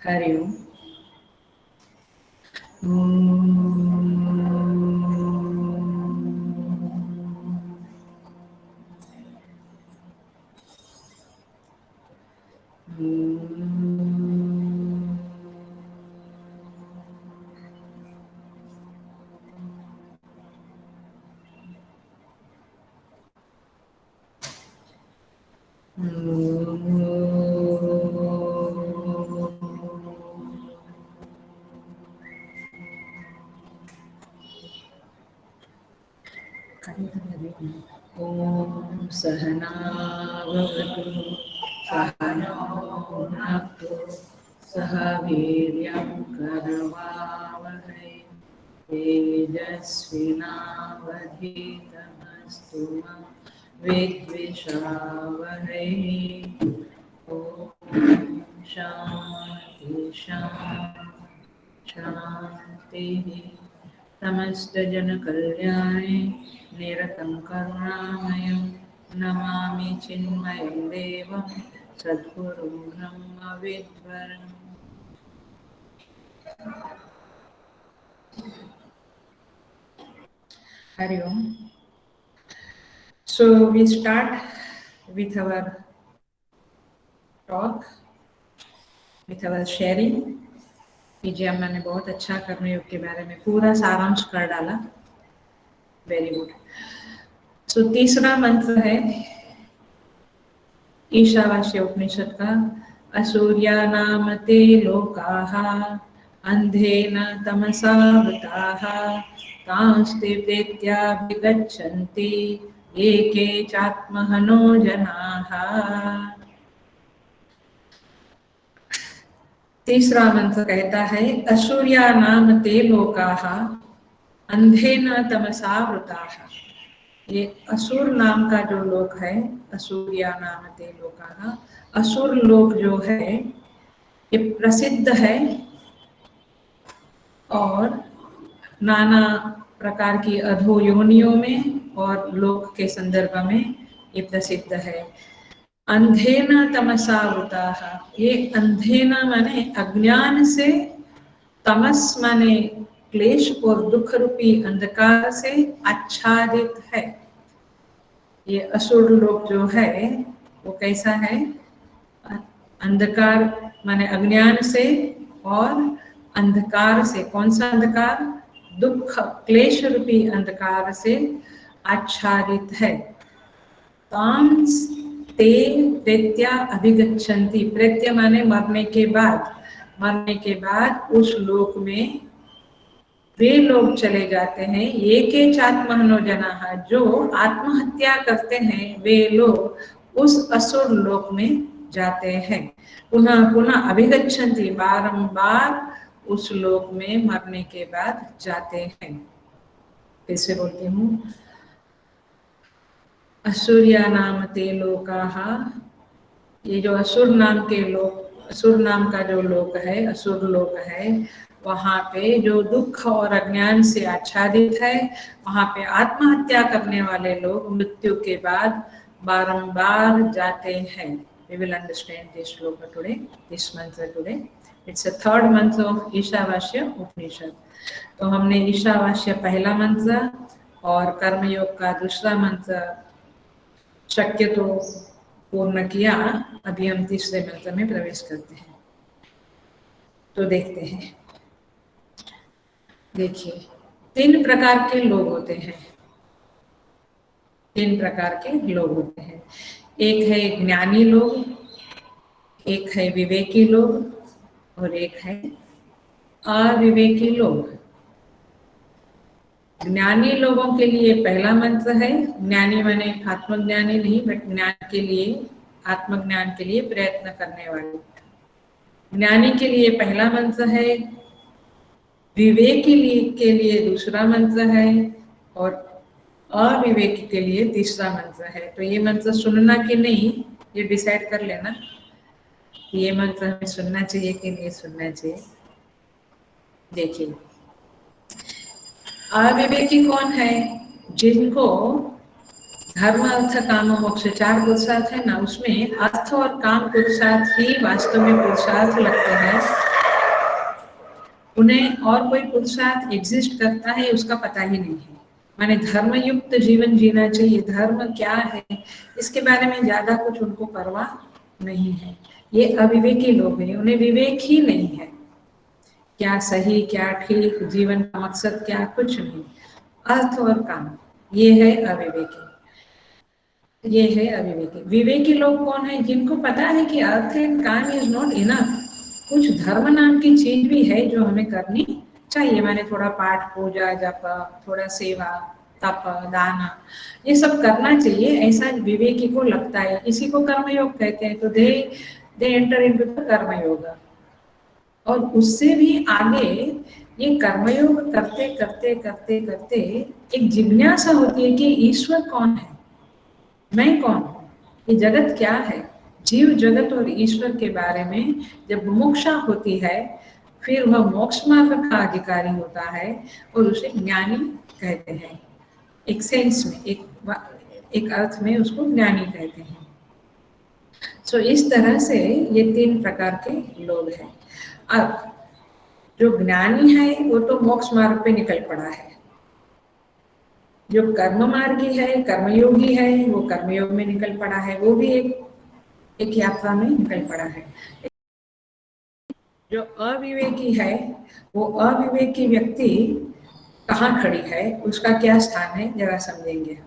हरि ओम। ॐ सहना भवतु सहनौ भुनक्तु सह वीर्यं करवावहै तेजस्विनावधीतमस्तु मा विद्विषावहै। ॐ शान्ति शान्ति शान्तिः। समस्तजनकल्याणे निरतं करुणामयं नमामि चिन्मयं देवं सद्गुरुं ब्रह्मविद्वरम्। Hari Om. So we start with our talk, with our sharing. PG अम्मा ने बहुत अच्छा कर्मयोग के बारे में पूरा सारांश कर डाला। Very good. सो तीसरा मंत्र है ईशावास्य उपनिषद का, असूर्या नाम ते लोकाः अंधेन तमसा वृताः तांस्ते प्रेत्याभिगच्छन्ति एके चात्महनो जनाः। तीसरा मंत्र कहता है, असूर्या नाम ते लोकाः अंधेन तमसा वृताः। ये असुर नाम का जो लोक है, असूर्या नाम ते लोकाः, असुर लोक जो है ये प्रसिद्ध है और नाना प्रकार की अधो योनियों में और लोक के संदर्भ में ये प्रसिद्ध है। अंधेन तमसा वृताः, ये अंधेन माने अज्ञान से, तमस माने क्लेश और दुख रूपी अंधकार से आच्छादित है। ये असुर लोक जो है वो कैसा है? अंधकार माने अज्ञान से और अंधकार से, कौन सा अंधकार? दुख क्लेश रूपी अंधकार से आच्छादित है। तांस ते प्रेत्या अभिगच्छन्ति, प्रेत्य माने मरने के बाद, मरने के बाद उस लोक में वे लोग चले जाते हैं। ये के चात्महनो जनाः, जो आत्महत्या करते हैं वे लोग उस असुर लोक में जाते हैं। पुनः पुनः अभिगच्छन्ति, बारंबार उस लोक में मरने के बाद जाते हैं। कैसे बोलती हूँ? असूर्या नाम ते लोकाः, ये जो असुर नाम के लोक, असुर नाम का जो लोक है, असुर लोक है, वहाँ पे जो दुख और अज्ञान से आच्छादित है, वहाँ पे आत्महत्या करने वाले लोग मृत्यु के बाद बारंबार जाते हैं। We will understand this shloka today, this mantra today. It's a third mantra of Ishavasya उपनिषद। तो हमने ईशावास्य पहला मंत्र और कर्मयोग का दूसरा मंत्र शक्य तो पूर्ण किया। अभी हम तीसरे मंत्र में प्रवेश करते हैं। तो देखते हैं। देखिए, 3 प्रकार के लोग होते हैं। 3 प्रकार के लोग होते हैं। एक है ज्ञानी लोग, एक है विवेकी लोग और एक है अविवेकी लोग। ज्ञानी लोगों के लिए पहला मंत्र है, ज्ञानी माने आत्मज्ञानी नहीं, बट ज्ञान के लिए, आत्मज्ञान के लिए प्रयत्न करने वाले। ज्ञानी के लिए पहला मंत्र है, विवेकी के लिए दूसरा मंत्र है और अविवेकी के लिए तीसरा मंत्र है। तो ये मंत्र सुनना कि नहीं, ये डिसाइड कर लेना। ये मंत्र हमें सुनना चाहिए कि नहीं सुनना चाहिए। देखिए, अविवेकी कौन है? जिनको धर्म अर्थ काम मोक्ष 4 पुरुषार्थ है ना, उसमें अर्थ और काम पुरुषार्थ ही वास्तव में पुरुषार्थ लगते हैं उन्हें और कोई पुरुषार्थ एग्जिस्ट करता है उसका पता ही नहीं है। माने धर्मयुक्त जीवन जीना चाहिए, धर्म क्या है इसके बारे में ज्यादा कुछ उनको परवाह नहीं है। ये अविवेकी लोग हैं, उन्हें विवेक ही नहीं है, क्या सही क्या ठीक, जीवन का मकसद क्या, कुछ नहीं, अर्थ और काम, ये है अविवेकी। ये है अविवेकी। विवेकी लोग कौन है? जिनको पता है कि अर्थ एंड काम इज नॉट इनफ, कुछ धर्म नाम की चीज भी है जो हमें करनी चाहिए। मैंने थोड़ा पाठ पूजा जप, थोड़ा सेवा तप दान, ये सब करना चाहिए, ऐसा विवेकी को लगता है। इसी को कर्मयोग कहते हैं। तो दे एंटर इनटू द कर्मयोग। और उससे भी आगे ये कर्मयोग करते करते करते करते एक जिज्ञासा होती है कि ईश्वर कौन है, मैं कौन हूँ, ये जगत क्या है। जीव जगत और ईश्वर के बारे में जब मुमुक्षा होती है फिर वह मोक्ष मार्ग का अधिकारी होता है और उसे ज्ञानी कहते हैं। एक सेंस में, एक अर्थ में उसको ज्ञानी कहते हैं। सो इस तरह से ये 3 प्रकार के लोग हैं। अब जो ज्ञानी है वो तो मोक्ष मार्ग पे निकल पड़ा है, जो कर्म मार्गी है, कर्मयोगी है, वो कर्मयोग में निकल पड़ा है, वो भी एक यात्रा में निकल पड़ा है। जो अविवेकी है वो अविवेकी व्यक्ति कहाँ खड़ी है, उसका क्या स्थान है, जरा समझेंगे हम।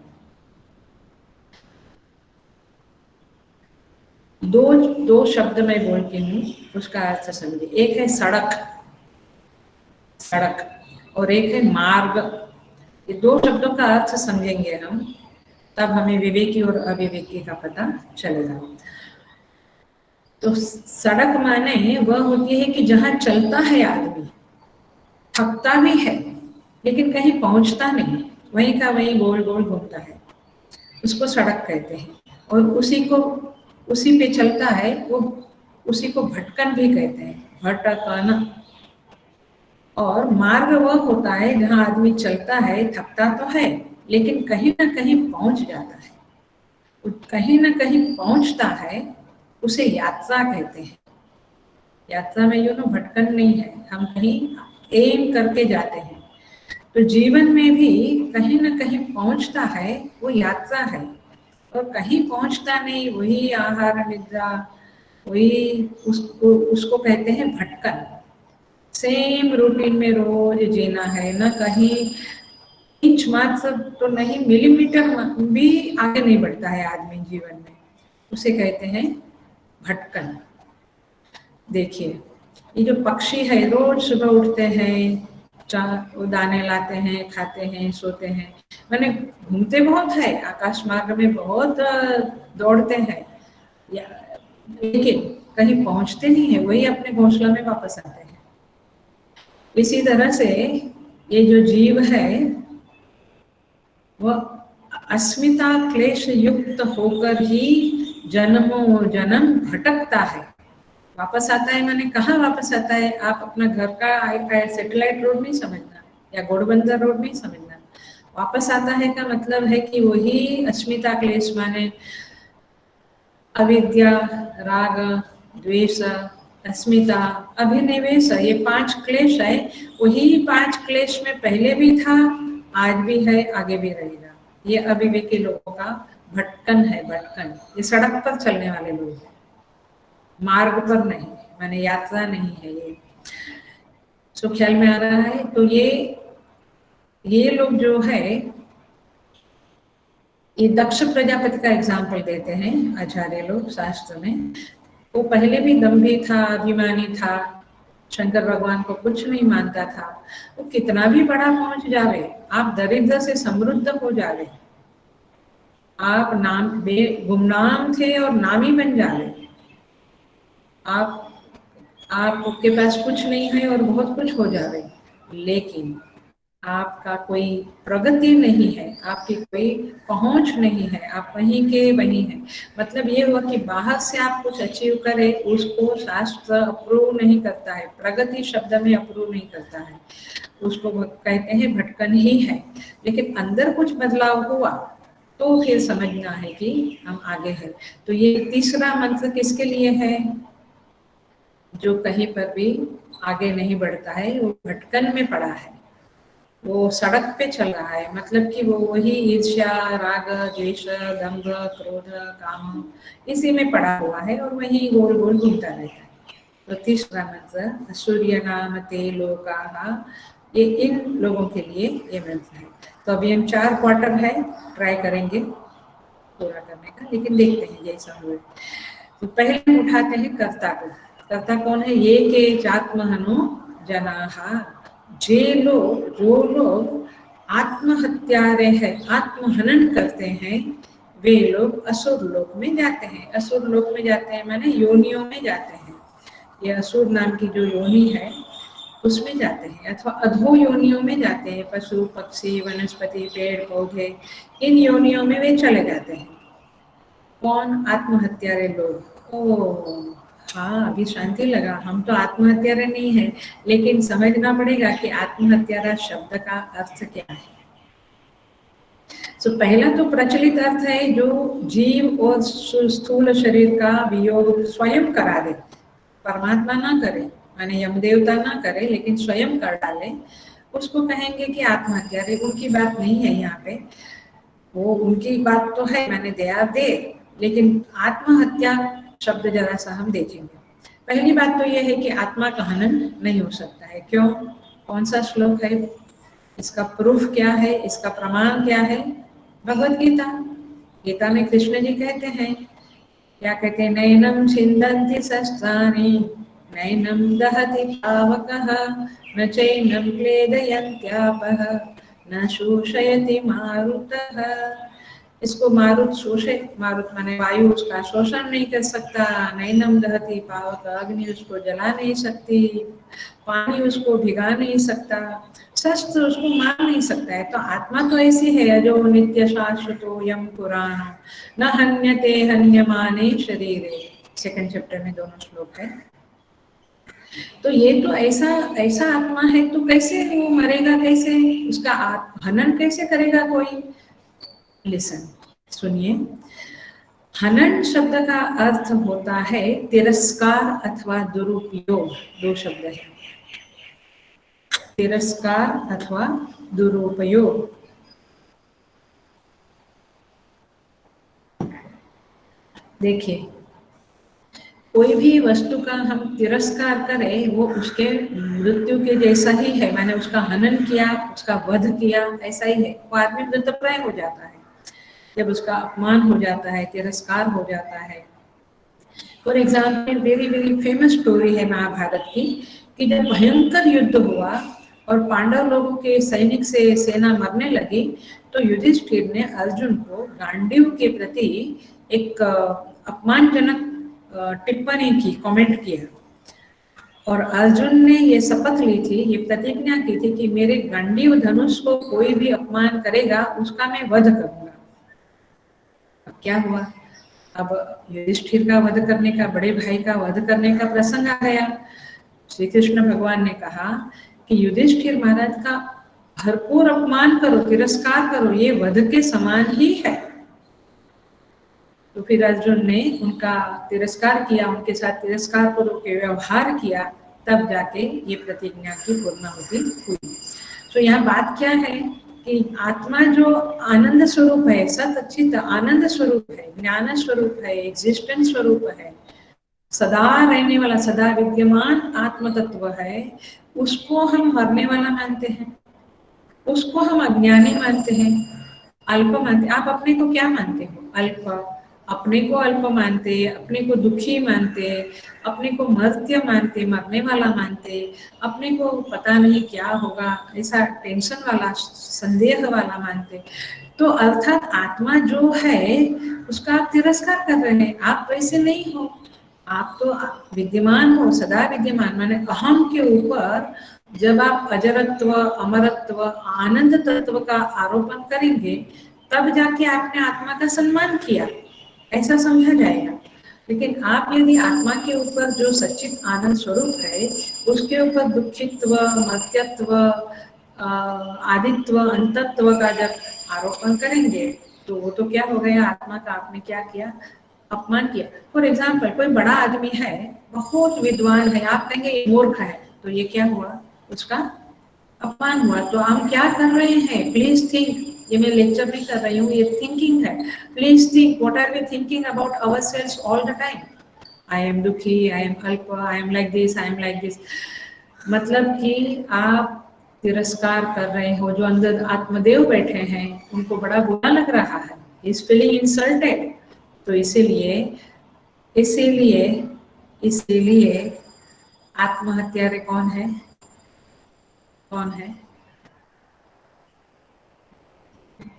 दो शब्द मैं बोलती हूँ, उसका अर्थ समझिए। एक है सड़क, सड़क, और एक है मार्ग। ये 2 शब्दों का अर्थ समझेंगे हम, तब हमें विवेकी और अविवेकी का पता चलेगा। तो सड़क माने वह होती है कि जहाँ चलता है आदमी, थकता भी है लेकिन कहीं पहुंचता नहीं, वहीं का वहीं गोल गोल घूमता है, उसको सड़क कहते हैं। और उसी पे चलता है वो, उसी को भटकन भी कहते हैं, भटकना। और मार्ग वह होता है जहाँ आदमी चलता है, थकता तो है लेकिन कहीं ना कहीं पहुंच जाता है, कहीं ना कहीं पहुंचता है, उसे यात्रा कहते हैं। यात्रा में यूँ भटकन नहीं है, हम कहीं एम करके जाते हैं। तो जीवन में भी कहीं ना कहीं पहुंचता है, वो यात्रा है। और कहीं पहुंचता नहीं, वही आहार निद्रा, वही उसको कहते हैं भटकन। सेम रूटीन में रोज जीना है, न कहीं इंच मात्र तो नहीं, मिलीमीटर भी आगे नहीं बढ़ता है आदमी जीवन में, उसे कहते हैं भटकन। देखिए ये जो पक्षी है रोज सुबह उठते हैं, वो दाने लाते हैं, खाते हैं, सोते हैं, मैंने घूमते बहुत है, आकाश मार्ग में बहुत दौड़ते हैं, लेकिन कहीं पहुंचते नहीं है, वही अपने घोंसला में वापस आते हैं। इसी तरह से ये जो जीव है वह अस्मिता क्लेश युक्त होकर ही जन्मों जन्म भटकता है, वापस आता है। मैंने कहाँ वापस आता है? आप अपना घर का सैटेलाइट रोड नहीं समझना या घोड़बंदर रोड नहीं समझना। वापस आता है का मतलब है कि वही अस्मिता क्लेश माने अविद्या, राग, द्वेष, अस्मिता, अभिनिवेश, ये 5 क्लेश है। वही 5 क्लेश में पहले भी था, आज भी है, आगे भी रहेगा। ये अविवेकी लोगों का भटकन है, भटकन। ये सड़क पर चलने वाले लोग हैं, मार्ग पर नहीं, माने यात्रा नहीं है ये। सो ख्याल में आ रहा है? तो ये लोग जो है, ये दक्ष प्रजापति का एग्जाम्पल देते हैं आचार्य लोग शास्त्र में। वो पहले भी दम्भी था, अभिमानी था, शंकर भगवान को कुछ नहीं मानता था। वो कितना भी बड़ा पहुंच जावे, आप दरिद्र से समृद्ध हो जावे, आप गुमनाम थे और नामी बन जावे, आपके पास कुछ नहीं है और बहुत कुछ हो जावे, लेकिन आपका कोई प्रगति नहीं है, आपकी कोई पहुंच नहीं है, आप वहीं के वहीं हैं। मतलब ये हुआ कि बाहर से आप कुछ अचीव करें, उसको शास्त्र अप्रूव नहीं करता है, प्रगति शब्द में अप्रूव नहीं करता है, उसको कहते हैं भटकन ही है। लेकिन अंदर कुछ बदलाव हुआ तो फिर समझना है कि हम आगे हैं। तो ये तीसरा मंत्र किसके लिए है? जो कहीं पर भी आगे नहीं बढ़ता है, वो भटकन में पड़ा है, वो सड़क पे चल रहा है, मतलब कि वो वही ईर्ष्या, राग, द्वेष, दंभ, क्रोध, काम इसी में पड़ा हुआ है और वही गोल गोल घूमता रहता है। तो तीसरा मंत्र सूर्य नाम ते लोकाः, ये इन लोगों के लिए ये मंत्र है। तो अभी हम 4 क्वार्टर है, ट्राई करेंगे पूरा करने का, लेकिन देखते हैं जैसा हुए। तो पहले उठाते हैं कर्ता को। कर्ता कौन है? ये के चात्महनो जनाः, जो लोग आत्महत्यारे हैं, आत्महनन करते हैं, वे लोग असुर लोक में जाते हैं। असुर लोक में जाते हैं माने योनियों में जाते हैं। ये असुर नाम की जो योनि है उसमें जाते हैं, अथवा अधो योनियों में जाते हैं। पशु, पक्षी, वनस्पति, पेड़ पौधे, इन योनियों में वे चले जाते हैं। कौन? आत्महत्यारे लोग। ओ हाँ, अभी शांति लगा। हम तो आत्महत्यारे नहीं है, लेकिन समझना पड़ेगा कि आत्महत्यारा शब्द का अर्थ क्या है। तो पहला तो प्रचलित अर्थ है जो जीव और स्थूल शरीर का वियोग स्वयं करा दे, परमात्मा ना करे, माने यम देवता ना करे, लेकिन स्वयं कर डाले, उसको कहेंगे कि आत्महत्या। उनकी बात नहीं है यहाँ पे, वो उनकी बात तो है, मैंने दया दे, लेकिन आत्महत्या शब्द जरा सा हम देखेंगे। पहली बात तो यह है कि आत्मा का हनन नहीं हो सकता है। क्यों? कौन सा श्लोक है? इसका प्रूफ क्या है? इसका प्रमाण क्या है? भगवत गीता। गीता में कृष्ण जी कहते हैं, क्या कहते हैं? नैनम छिन्दन्ति शस्त्राणि नैनम दहति पावकः न चैनम क्लेदयन्त्यापः न शोषयति मारुतः। इसको मारुत शोषे, मारुत माने वायु, उसका शोषण नहीं कर सकता। नैनम दहति पावक, अग्नि उसको जला नहीं सकती, पानी उसको भिगा नहीं सकता, शस्त्र उसको मार नहीं सकता है। तो आत्मा तो ऐसी है जो नित्य शाश्वतो यम पुराण न हन्यते हन्यमाने शरीरे। सेकंड चैप्टर में दोनों श्लोक है। तो ये तो ऐसा ऐसा आत्मा है, तो कैसे वो मरेगा? कैसे उसका हनन कैसे करेगा कोई? लिसन, सुनिए। हनन शब्द का अर्थ होता है तिरस्कार अथवा दुरुपयोग। दो शब्द है, तिरस्कार अथवा दुरुपयोग। देखिए, कोई भी वस्तु का हम तिरस्कार करें, वो उसके मृत्यु के जैसा ही है। मैंने उसका हनन किया, उसका वध किया, ऐसा ही है। वो आदमी मृतप्राय हो जाता है जब उसका अपमान हो जाता है, तिरस्कार हो जाता है। For example, very very famous story है महाभारत की, कि जब भयंकर युद्ध हुआ और पांडव लोगों के सैनिक से सेना मरने लगी, तो युधिष्ठिर ने अर्जुन को गांडीव के प्रति एक अपमानजनक टिप्पणी की, कमेंट किया। और अर्जुन ने ये शपथ ली थी, ये प्रतिज्ञा की थी कि मेरे गांडीव धनुष को कोई भी अपमान करेगा उसका मैं वध करूंगा। अब क्या हुआ? अब युधिष्ठिर का वध करने का, बड़े भाई का वध करने का प्रसंग आ गया। श्री कृष्ण भगवान ने कहा कि युधिष्ठिर महाराज का भरपूर अपमान करो, तिरस्कार करो, ये वध के समान ही है। तो फिर अर्जुन ने उनका तिरस्कार किया, उनके साथ तिरस्कार पूर्वक व्यवहार किया, तब जाके ये प्रतिज्ञा की पूर्णाहुति हुई। तो यहाँ बात क्या है कि आत्मा जो आनंद स्वरूप है, सत चित आनंद स्वरूप है, ज्ञान स्वरूप है, एग्जिस्टेंस स्वरूप है, सदा रहने वाला, सदा विद्यमान आत्म तत्व है, उसको हम मरने वाला मानते हैं, उसको हम अज्ञानी मानते हैं, अल्प मानते। आप अपने को क्या मानते हो? अल्प। अपने को अल्प मानते, अपने को दुखी मानते, अपने को मर्त्य मानते, मरने वाला मानते, अपने को पता नहीं क्या होगा ऐसा टेंशन वाला, संदेह वाला मानते। तो अर्थात आत्मा जो है उसका आप तिरस्कार कर रहे हैं। आप वैसे नहीं हो, आप तो विद्यमान हो, सदा विद्यमान। माने अहम के ऊपर जब आप अजरत्व, अमरत्व, आनंद तत्व का आरोपण करेंगे, तब जाके आपने आत्मा का सम्मान किया, ऐसा समझा जाएगा। लेकिन आप यदि आत्मा के ऊपर जो सच्चित आनंद स्वरूप है उसके ऊपर दुखित्व, मर्त्यत्व, आदित्व, अंतत्व का जब आरोपण करेंगे, तो वो तो क्या हो गया? आत्मा का आपने क्या किया? अपमान किया। फॉर एग्जाम्पल, कोई बड़ा आदमी है, बहुत विद्वान है, आप कहेंगे ये मूर्ख है, तो ये क्या हुआ, उसका अपमान हुआ। तो हम क्या कर रहे हैं, प्लीज थिंक, ये मैं लेक्चर नहीं कर रही हूँ, ये थिंकिंग है। Please think what are we thinking about ourselves all the time. I am दुखी, आई एम अल्प, I am like this, I am like this. मतलब कि आप तिरस्कार कर रहे हो, जो अंदर आत्मदेव बैठे हैं उनको बड़ा बुरा लग रहा है, इज फीलिंग इंसल्टेड। तो इसीलिए इसीलिए इसीलिए आत्महत्यारे कौन है, कौन है,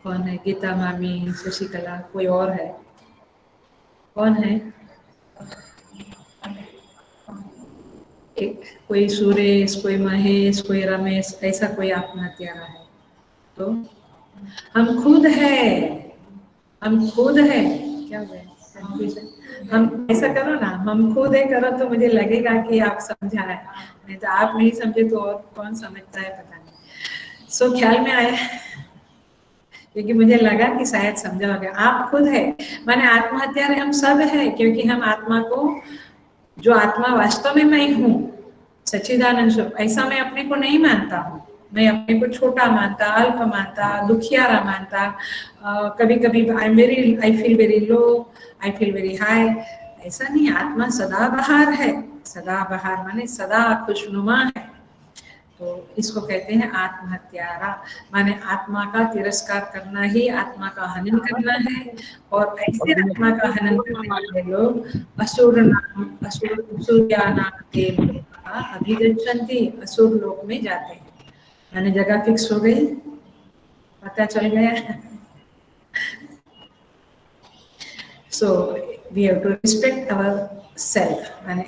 कौन है? गीता मामी, शशिकला, कोई और है? कौन है? एक कोई सुरेश, कोई महेश, कोई रमेश, ऐसा कोई आत्महत्यारा है? तो हम खुद है, हम खुद है। क्या हुआ? कंफ्यूजन? हम ऐसा करो ना, हम खुद है करो तो मुझे लगेगा कि आप समझा है, नहीं तो आप नहीं समझे तो और कौन समझता है पता नहीं। सो ख्याल में आया, क्योंकि मुझे लगा कि शायद समझा होगा। आप खुद है माने आत्महत्या हम सब है, क्योंकि हम आत्मा को, जो आत्मा वास्तव में मैं हूँ, सच्चिदानंद स्वरूप, ऐसा मैं अपने को नहीं मानता हूँ। मैं अपने को छोटा मानता, अल्प मानता, दुखियारा मानता। कभी कभी I feel very low, I feel very high. ऐसा नहीं, आत्मा सदाबहार है। सदाबहार माने सदा खुशनुमा है। तो इसको कहते हैं आत्महत्यारा, माने आत्मा का तिरस्कार करना ही आत्मा का हनन करना है। और ऐसे आत्मा का हनन करने वाले लोग असुर्या नाम के अभिगच्छन्ति, असुर लोक में जाते हैं। माने जगह फिक्स हो गई, पता चल गया। So we have to respect our self, माने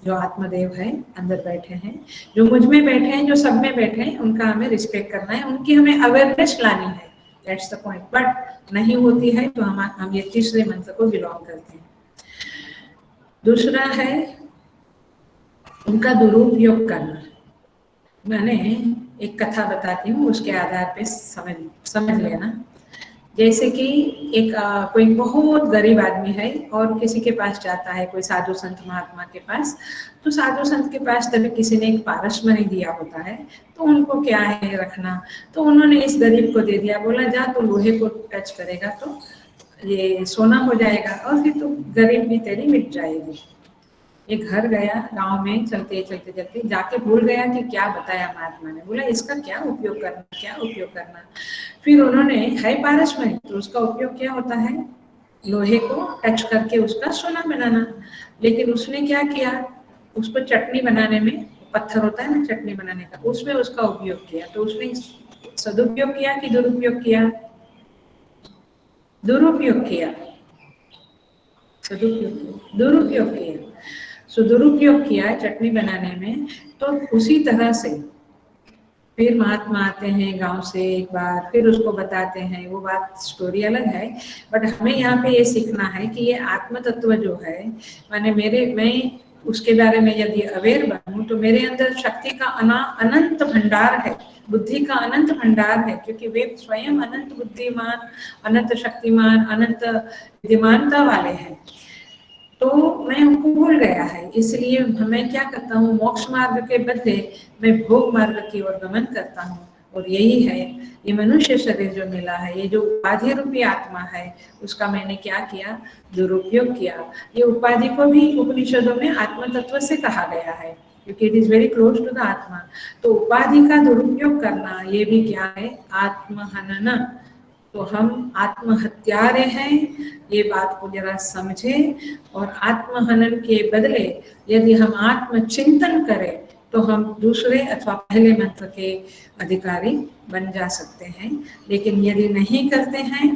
जो आत्मदेव है अंदर बैठे हैं, जो मुझ में बैठे हैं, जो सब में बैठे हैं, उनका हमें रिस्पेक्ट करना है, उनकी हमें अवेयरनेस लानी है। That's the point. बट नहीं होती है तो हम ये तीसरे मंत्र को बिलोंग करते हैं। दूसरा है उनका दुरुपयोग करना। मैंने एक कथा बताती हूँ, उसके आधार पे समझ लेना। जैसे कि एक कोई बहुत गरीब आदमी है और किसी के पास जाता है, कोई साधु संत महात्मा के पास। तो साधु संत के पास तभी किसी ने एक पारस मणि दिया होता है, तो उनको क्या है रखना, तो उन्होंने इस गरीब को दे दिया। बोला जा तो लोहे को टच करेगा तो ये सोना हो जाएगा और फिर तो गरीबी तेरी मिट जाएगी। एक घर गया गांव में, चलते चलते चलते जाके भूल गया कि क्या बताया महात्मा ने। बोला इसका क्या उपयोग करना, क्या उपयोग करना। फिर उन्होंने, है पारस में, तो उसका उपयोग क्या होता है, लोहे को टच करके उसका सोना बनाना। लेकिन उसने क्या किया, उसको चटनी बनाने में, पत्थर होता है ना चटनी बनाने का, उसमें उसका उपयोग किया। तो उसने सदुपयोग किया कि दुरुपयोग किया? दुरुपयोग किया। सदुपयोग, दुरुपयोग किया। सो दुरुपयोग किया चटनी बनाने में। तो उसी तरह से फिर महात्मा आते हैं गांव से एक बार, फिर उसको बताते हैं। वो बात स्टोरी अलग है, बट हमें यहाँ पे ये सीखना है कि ये आत्म तत्व जो है, माने मैं उसके बारे में यदि अवेयर बनूं तो मेरे अंदर शक्ति का अनंत भंडार है, बुद्धि का अनंत भंडार है, क्योंकि वे स्वयं अनंत बुद्धिमान, अनंत शक्तिमान, अनंत विद्यमानता वाले हैं। तो मैं उनको भूल गया है, इसलिए मैं क्या करता हूँ, मोक्ष मार्ग के बदले मैं भोग मार्ग की ओर गमन करता हूँ। और यही है ये मनुष्य शरीर जो मिला है, ये जो उपाधि रूपी आत्मा है, उसका मैंने क्या किया, दुरुपयोग किया। ये उपाधि को भी उपनिषदों में आत्म तत्व से कहा गया है, क्योंकि it is very close to the atma. तो उपाधि का दुरुपयोग करना ये भी क्या है, आत्महनन। तो हम आत्महत्यारे हैं, ये बात को जरा समझे। और आत्महनन के बदले यदि हम आत्मचिंतन करें तो हम दूसरे अथवा पहले मंत्र के अधिकारी बन जा सकते हैं। लेकिन यदि नहीं करते हैं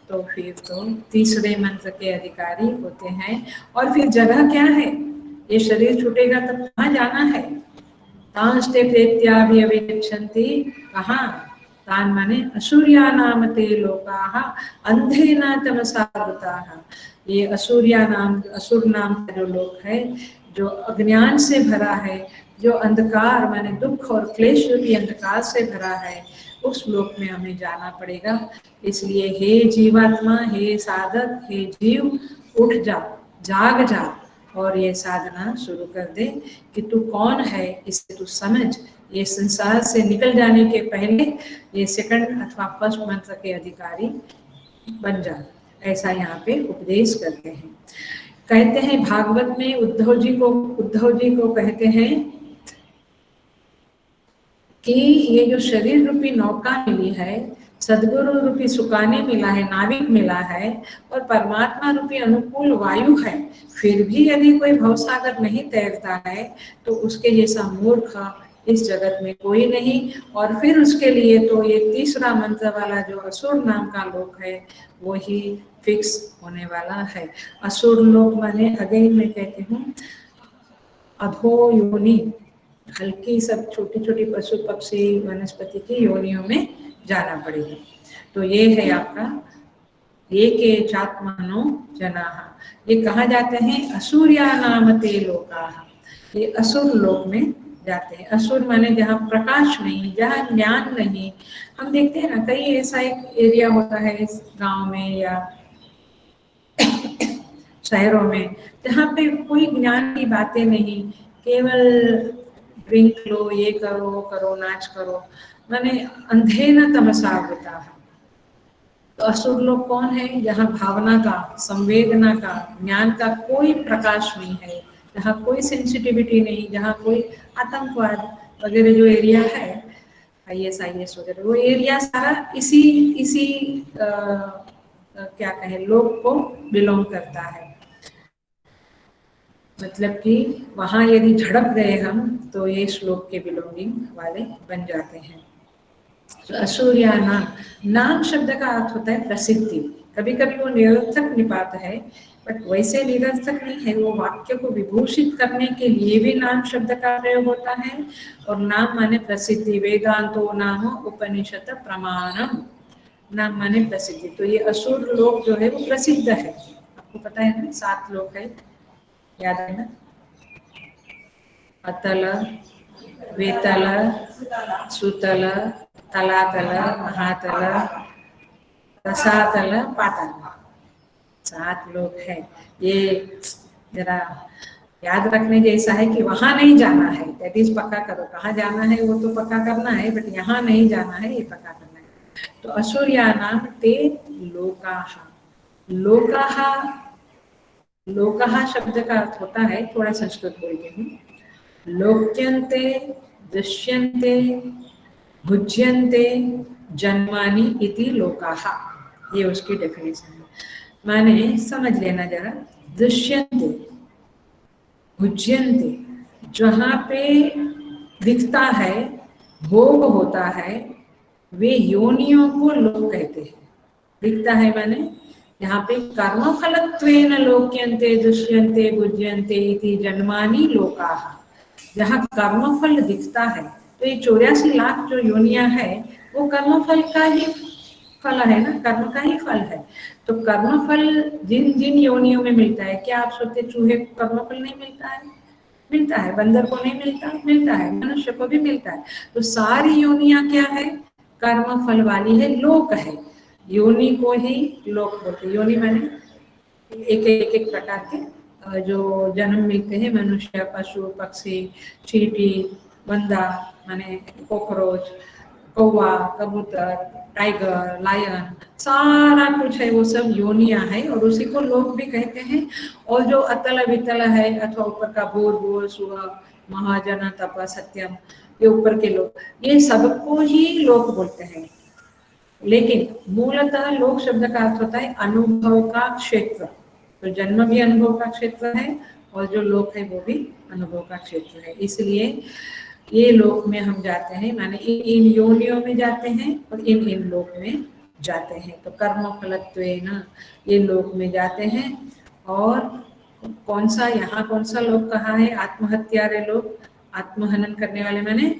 तो फिर तो तीसरे मंत्र के अधिकारी होते हैं। और फिर जगह क्या है, ये शरीर छूटेगा तब कहाँ जाना है? तांस्ते प्रेत्याभिगच्छन्ति, कहाँ? तान माने असुर्या नाम ते लोकाः अंधेन तमसा वृताः। ये असुर्या नाम, असुर नाम का जो लोक है, जो अज्ञान से भरा है, जो अंधकार माने दुख और क्लेश रूपी अंधकार से भरा है, उस लोक में हमें जाना पड़ेगा। इसलिए हे जीवात्मा, हे साधक, हे जीव, उठ जा, जाग जा और ये साधना शुरू कर दे कि तू कौन है, इसे तू समझ। ये संसार से निकल जाने के पहले ये सेकंड अथवा फर्स्ट मंत्र के अधिकारी बन जा, ऐसा यहाँ पे उपदेश करते हैं। कहते हैं भागवत में उद्धव जी को कहते हैं कि ये जो शरीर रूपी नौका मिली है, सदगुरु रूपी सुकाने मिला है, नाविक मिला है, और परमात्मा रूपी अनुकूल वायु है, फिर भी यदि कोई भवसागर नहीं तैरता है तो उसके जैसा मूर्ख इस जगत में कोई नहीं। और फिर उसके लिए तो ये तीसरा मंत्र वाला जो असुर नाम का लोक है वो ही फिक्स होने वाला है। असुर लोक माने अगेन मैं कहती हूँ अधो योनि, हल्की सब छोटी छोटी पशु पक्षी वनस्पति की योनियों में जाना पड़ेगा। तो ये है आपका ये के चात्मनो जनाः, ये कहा जाते हैं असुर्या नाम ते लोकाः, ये असुर लोक में जाते हैं। असुर माने जहाँ प्रकाश नहीं, जहाँ ज्ञान नहीं। हम देखते हैं ना कई ऐसा एक एरिया होता है इस गांव में या शहरों में जहाँ पे कोई ज्ञान की बातें नहीं, केवल ड्रिंक लो, ये करो करो नाच करो, माने अंधे न तमसा होता है। तो असुर लोग कौन है? जहाँ भावना का, संवेदना का, ज्ञान का कोई प्रकाश नहीं है, जहाँ कोई सेंसिटिविटी नहीं, जहाँ कोई आतंकवाद वगैरह जो एरिया है, IS वगैरह, वो एरिया सारा इसी क्या कहें लोग को बिलोंग करता है। मतलब कि वहाँ यदि झड़प गए हम तो ये श्लोक के बिलोंगिंग वाले बन जाते हैं। तो असूर्या नाम शब्द का अर्थ होता है प्रसिद्धि। कभी कभी वो निरर्थक निपात है, बट वैसे निरर्थक नहीं है, वो वाक्य को विभूषित करने के लिए भी नाम शब्द का प्रयोग होता है। और नाम माने प्रसिद्धि, वेदांतो नाम उपनिषद प्रमाणम, नाम माने प्रसिद्धि। तो ये असुर लोक जो है वो प्रसिद्ध है, आपको पता है ना, 7 लोक है, याद है ना, अतल, वेतल, सुतल, तलातल, महातल, रसातल, पाताल, 7 लोग है। ये जरा याद रखने जैसा है कि वहां नहीं जाना है, दैट इज पक्का करो। कहाँ जाना है वो तो पक्का करना है, बट यहाँ नहीं जाना है ये पक्का करना है। तो असुर्यानाम ते लोकाः, लोकाः, लोकाः शब्द का अर्थ होता है, थोड़ा संस्कृत बोलती हूँ, लोक्यन्ते, दृश्यन्ते, भुज्यन्ते, जन्मानि इति लोकाः, ये उसकी डेफिनेशन है। माने समझ लेना जरा, दृश्यन्ते, भुज्यन्ते, जहाँ पे दिखता है, भोग होता है, वे योनियों को लोक कहते हैं। दिखता है माने यहाँ पे कर्मफलत्वेन लोक्यन्ते, दृश्यन्ते, भुज्यन्ते इति जन्मानि लोकाः, जहाँ कर्मफल दिखता है। तो ये 84 लाख जो योनियां है वो कर्मफल का ही फल है ना, कर्म का ही फल है। तो कर्मफल जिन जिन योनियों में मिलता है, क्या आप सोचते चूहे को कर्मफल नहीं मिलता है? मिलता है। बंदर को नहीं मिलता? मिलता है। मनुष्य को भी मिलता है। तो सारी योनियां क्या है? कर्मफल वाली है, लोक है। योनि को ही लोक बोलते। योनि माने एक प्रकार के जो जन्म मिलते हैं, मनुष्य, पशु, पक्षी, चींटी, बंदा माने कॉकरोच, कौवा, कबूतर, टाइगर, लायन, सारा कुछ है, वो सब योनियां है और उसी को लोक भी कहते हैं। और जो अतल वितल है अथवा ऊपर का भूर भूर सुअ महाजन तप सत्यम, ये ऊपर के लोग, ये सबको ही लोक बोलते हैं। लेकिन मूलतः लोक शब्द का अर्थ होता है अनुभव का क्षेत्र। तो जन्म भी अनुभव का क्षेत्र है और जो लोक है वो भी अनुभव का क्षेत्र है। इसलिए ये लोक में हम जाते हैं, माने इन योनियों में जाते हैं और इन लोक में जाते हैं। तो कर्म फलत्वेन ये लोक में जाते हैं। और कौन सा, यहाँ कौन सा लोक कहा है? आत्महत्यारे लोग, आत्महनन करने वाले माने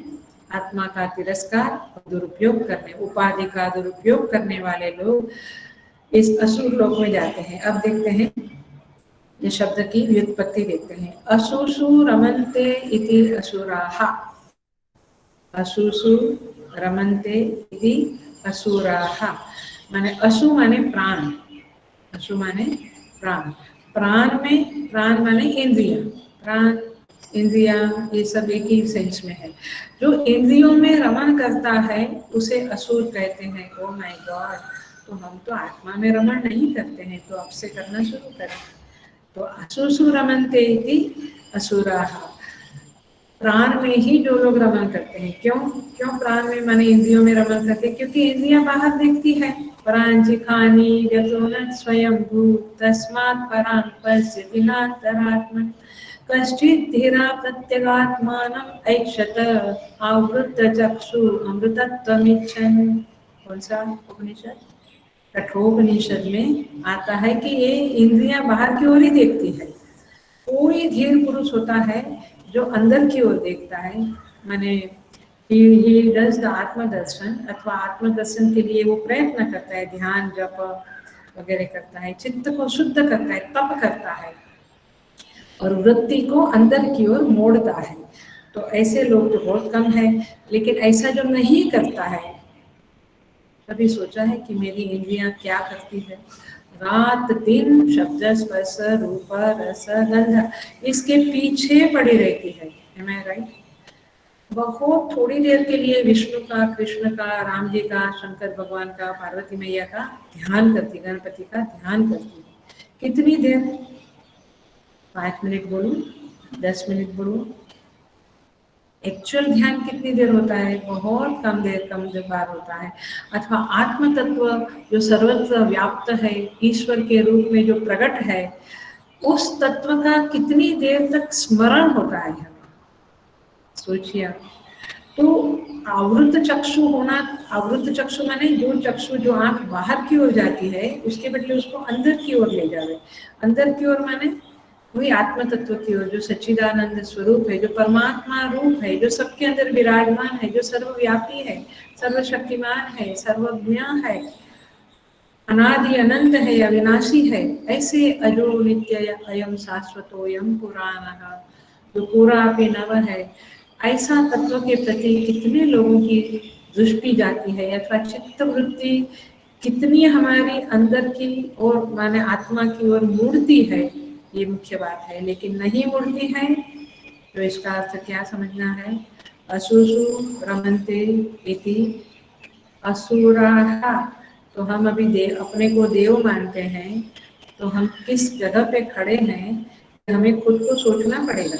आत्मा का तिरस्कार और दुरुपयोग करने, उपाधि का दुरुपयोग करने वाले लोग इस असुर लोक में जाते हैं। अब देखते हैं ये शब्द की व्युत्पत्ति देखते हैं। असुषु रमन्ते इति असुराः, असुषु रमन्ते इति असुराः, माने असु माने प्राण, असु माने प्राण, प्राण माने इंद्रिया, प्राण इंद्रिया ये सब एक ही सेंस में है। जो इंद्रियों में रमण करता है उसे असुर कहते हैं। ओ माय गॉड, तो हम तो आत्मा में रमण नहीं करते हैं, तो अब से करना शुरू करें। तो असुसु रमन्ते इति असुराः, प्राण में ही जो लोग रमण करते हैं। क्यों क्यों प्राण में माने इंद्रियों में रमण करते हैं? क्योंकि इंद्रियां बाहर दिखती है। परांचिखानी यतो न स्वयं भूत तस्मात् परां पश्यति नान्तरात्मन् कश्चित् धीरा प्रत्यगात्मानम् ऐक्षत आवृत्त चक्षु अमृतत्वमिच्छन्। कौन सा उपनिषद? कठोपनिषद में आता है कि ये इंद्रियां बाहर की ओर ही देखती है। कोई धीर पुरुष होता है जो अंदर की ओर देखता है, माने ही डज द आत्मदर्शन, अथवा आत्मदर्शन के लिए वो प्रयत्न करता है, ध्यान जप वगैरह करता है, चित्त को शुद्ध करता है, तप करता है और वृत्ति को अंदर की ओर मोड़ता है। तो ऐसे लोग तो बहुत कम है। लेकिन ऐसा जो नहीं करता है, कभी सोचा है कि मेरी इंद्रियां क्या करती है? रात दिन शब्द स्पर्श रूप रस गंध इसके पीछे पड़ी रहती है। Am I right? बहुत थोड़ी देर के लिए विष्णु का, कृष्ण का, राम जी का, शंकर भगवान का, पार्वती मैया का ध्यान करती, गणपति का ध्यान करती है। कितनी देर? 5 मिनट बोलूं, 10 मिनट बोलूं? एक्चुअल ध्यान कितनी देर होता है? बहुत कम देर, कम बार होता है। अथवा आत्म तत्व जो सर्वत्र व्याप्त है, ईश्वर के रूप में जो प्रकट है, उस तत्व का कितनी देर तक स्मरण होता है हमें? सोचिए आप। तो आवृत चक्षु होना, आवृत चक्षु माने जो चक्षु, जो आंख बाहर की ओर जाती है उसके बदले उसको अंदर की ओर ले जावे। अंदर की ओर माने वही आत्म तत्व की ओर, जो सच्चिदानंद स्वरूप है, जो परमात्मा रूप है, जो सबके अंदर विराजमान है, जो सर्वव्यापी है, सर्वशक्तिमान है, सर्वज्ञ है, अनादि अनंत है, अविनाशी है। ऐसे अजो नित्य अयम शाश्वतोयम पुराणः, जो पूरा भी नव है, ऐसा तत्व के प्रति कितने लोगों की दृष्टि जाती है, अथवा चित्त वृत्ति कितनी हमारी अंदर की ओर माने आत्मा की ओर मुड़ती है, ये मुख्य बात है। लेकिन नहीं मुड़ती है तो इसका अर्थ क्या समझना है? असुसु रमन्ते इति असुराः। तो हम अभी अपने को देव मानते हैं, तो हम किस जगह पे खड़े हैं हमें खुद को सोचना पड़ेगा।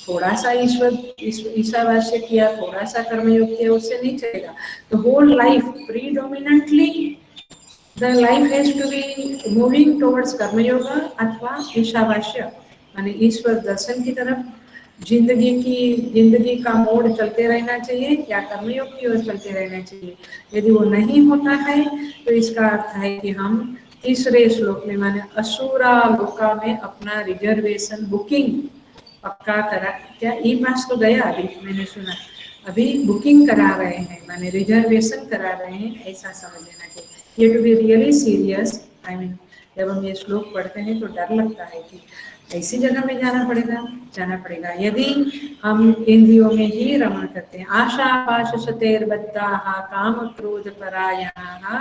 थोड़ा सा ईशावास्य किया, थोड़ा सा कर्मयोग किया, उससे नहीं चलेगा। तो whole life predominantly the life has to be moving towards karmayoga अथवा ईशावास्य माने ईश्वर दर्शन की तरफ। जिंदगी का मोड़ चलते रहना चाहिए या कर्मयोग की ओर चलते रहना चाहिए। यदि वो नहीं होता है तो इसका अर्थ है कि हम तीसरे श्लोक में माने असुरा लोका में अपना रिजर्वेशन बुकिंग पक्का करा। क्या ई पास तो गया? अभी मैंने सुना अभी बुकिंग करा रहे हैं, माने रिजर्वेशन करा रहे हैं, ऐसा समझ लेना चाहिए। ये to be really serious. I mean जब हम ये श्लोक पढ़ते हैं तो डर लगता है कि ऐसी जगह में जाना पड़ेगा यदि हम इंद्रियों में ही रमण करते हैं। आशा पाश शतेर्बद्धाः काम क्रोध परायणाः,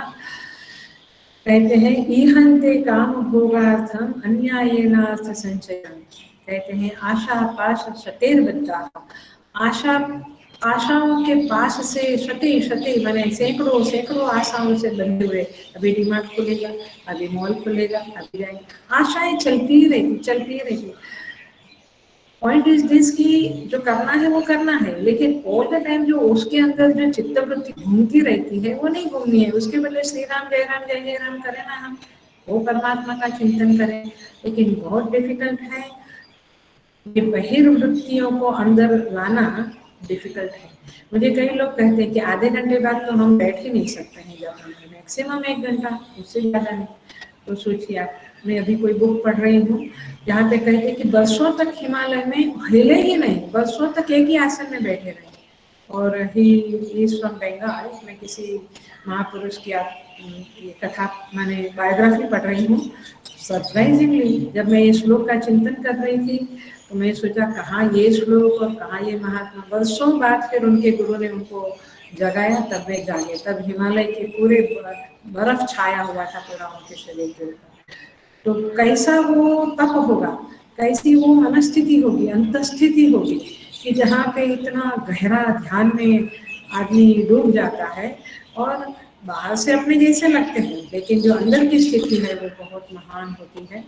कहते हैं ईहन्ते काम भोगार्थम अन्यायेनार्थ संचयम्। कहते हैं आशा पाश शतेर्बद्धाः, आशाओं के पास से शते माने सैकड़ों आशाओं से बंधे हुए। अभी डिमार्ट खुलेगा, अभी मॉल खुलेगा, अभी जाएंगे, आशाएं चलती ही रहती। पॉइंट इज दिस कि जो करना है वो करना है, लेकिन ऑल द टाइम जो उसके अंदर जो चित्तवृत्ति घूमती रहती है वो नहीं घूमनी है। उसके बदले श्री राम जय राम जय जय राम करें ना, हम वो परमात्मा का चिंतन करें। लेकिन बहुत डिफिकल्ट है, ये बहिर्वृत्तियों को अंदर लाना डिफिकल्ट है। मुझे कई लोग कहते हैं कि आधे घंटे बाद तो हम बैठ ही नहीं सकते हैं, जब हम मैक्सिमम 1 घंटा, उससे ज़्यादा नहीं। तो सोचिए आप, मैं अभी कोई बुक पढ़ रही हूँ जहाँ पे कहते हैं कि वर्षों तक हिमालय में हिले ही नहीं, वर्षों तक एक ही आसन में बैठे रहे। और ही इज फ्रॉम बंगाल। मैं किसी महापुरुष की ये कथा माने बायोग्राफी पढ़ रही हूँ। सरप्राइजिंगली जब मैं ये श्लोक का चिंतन कर रही थी तो मैं सोचा कहाँ ये श्लोक और कहाँ ये महात्मा। वर्षों बाद फिर उनके गुरु ने उनको जगाया, तब वे जागे। तब हिमालय के पूरे बर्फ छाया हुआ था पूरा उनके शरीर के ऊपर। तो कैसा वो तप होगा, कैसी वो मनस्थिति होगी, अंतस्थिति होगी कि जहाँ पे इतना गहरा ध्यान में आदमी डूब जाता है और बाहर से अपने जैसे लगते हैं, लेकिन जो अंदर की स्थिति है वो बहुत महान होती है।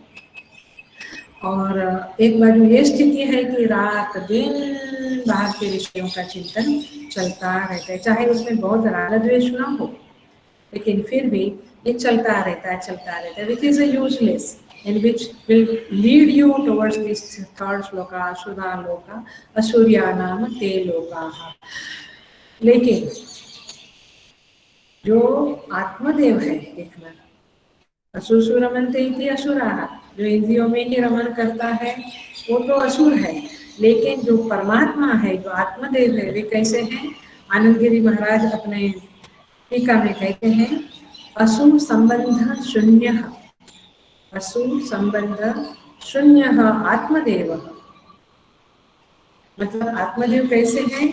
और एक बार ये स्थिति है कि रात दिन बाहर के विषयों का चिंतन चलता रहता है, चाहे उसमें बहुत राग द्वेष ना हो, लेकिन फिर भी ये चलता रहता है, which is useless and which will lead you towards this third shloka, asura loka, asurya नाम ते लोकाः। लेकिन जो आत्मदेव है, देखना, असुर रमन्ते इति असुराः, जो इंद्रियों में ही रमन करता है वो तो असुर है, लेकिन जो परमात्मा है, जो आत्मदेव है, वे कैसे हैं? आनंद गिरी महाराज अपने टीका में कहते हैं, असुर संबंध शून्य, असुर संबंध शून्य आत्मदेव। मतलब आत्मदेव कैसे हैं?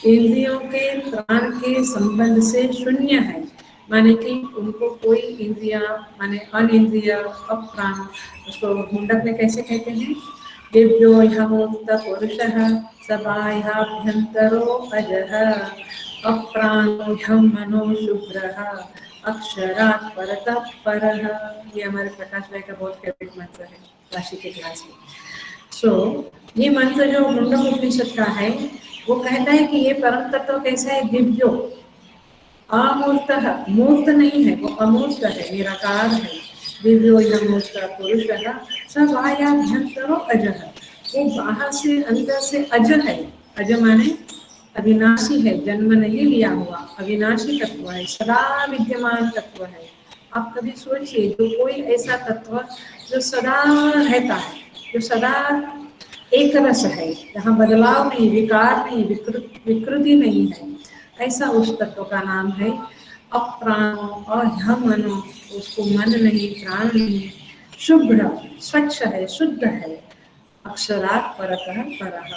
इंद्रियों के प्राण के संबंध से शून्य है, माने कि उनको कोई इंद्रिया, माने अनिंद्रिय अप्राण, उसको मुंडक में कैसे कहते हैं? दिव्यो ह्यमुक्त पुरुषः स बाह्याभ्यन्तरो अजः अप्राणो ह्यं मनो शुभ्रः अक्षरात् परतः परः। ये हमारे प्रकाश भाई का बहुत फेवरेट मंत्र है राशि के क्लास में। ये मंत्र जो मुंडक उपनिषद का है वो कहता है कि ये परम तत्व कैसा है? दिव्यो, अमूर्त, मूर्त नहीं है, वो अमूर्त है, निराकार है। दिव्यो यमूर्त पुरुषः स बाह्याभ्यन्तरो अजः, वो बाहर से अंदर से अज है। अज माने अविनाशी है, जन्म नहीं लिया हुआ, अविनाशी तत्व है, सदा विद्यमान तत्व है। आप कभी सोचिए, जो कोई ऐसा तत्व जो सदा रहता है, जो सदा एक रस है, जहाँ बदलाव नहीं, विकार नहीं, विकृति नहीं है, ऐसा उस तत्व का नाम है अप्राणो अह्यमनो। उसको मन नहीं, प्राण नहीं, शुभ्र स्वच्छ है, शुद्ध है, अक्षरात् परतः परः,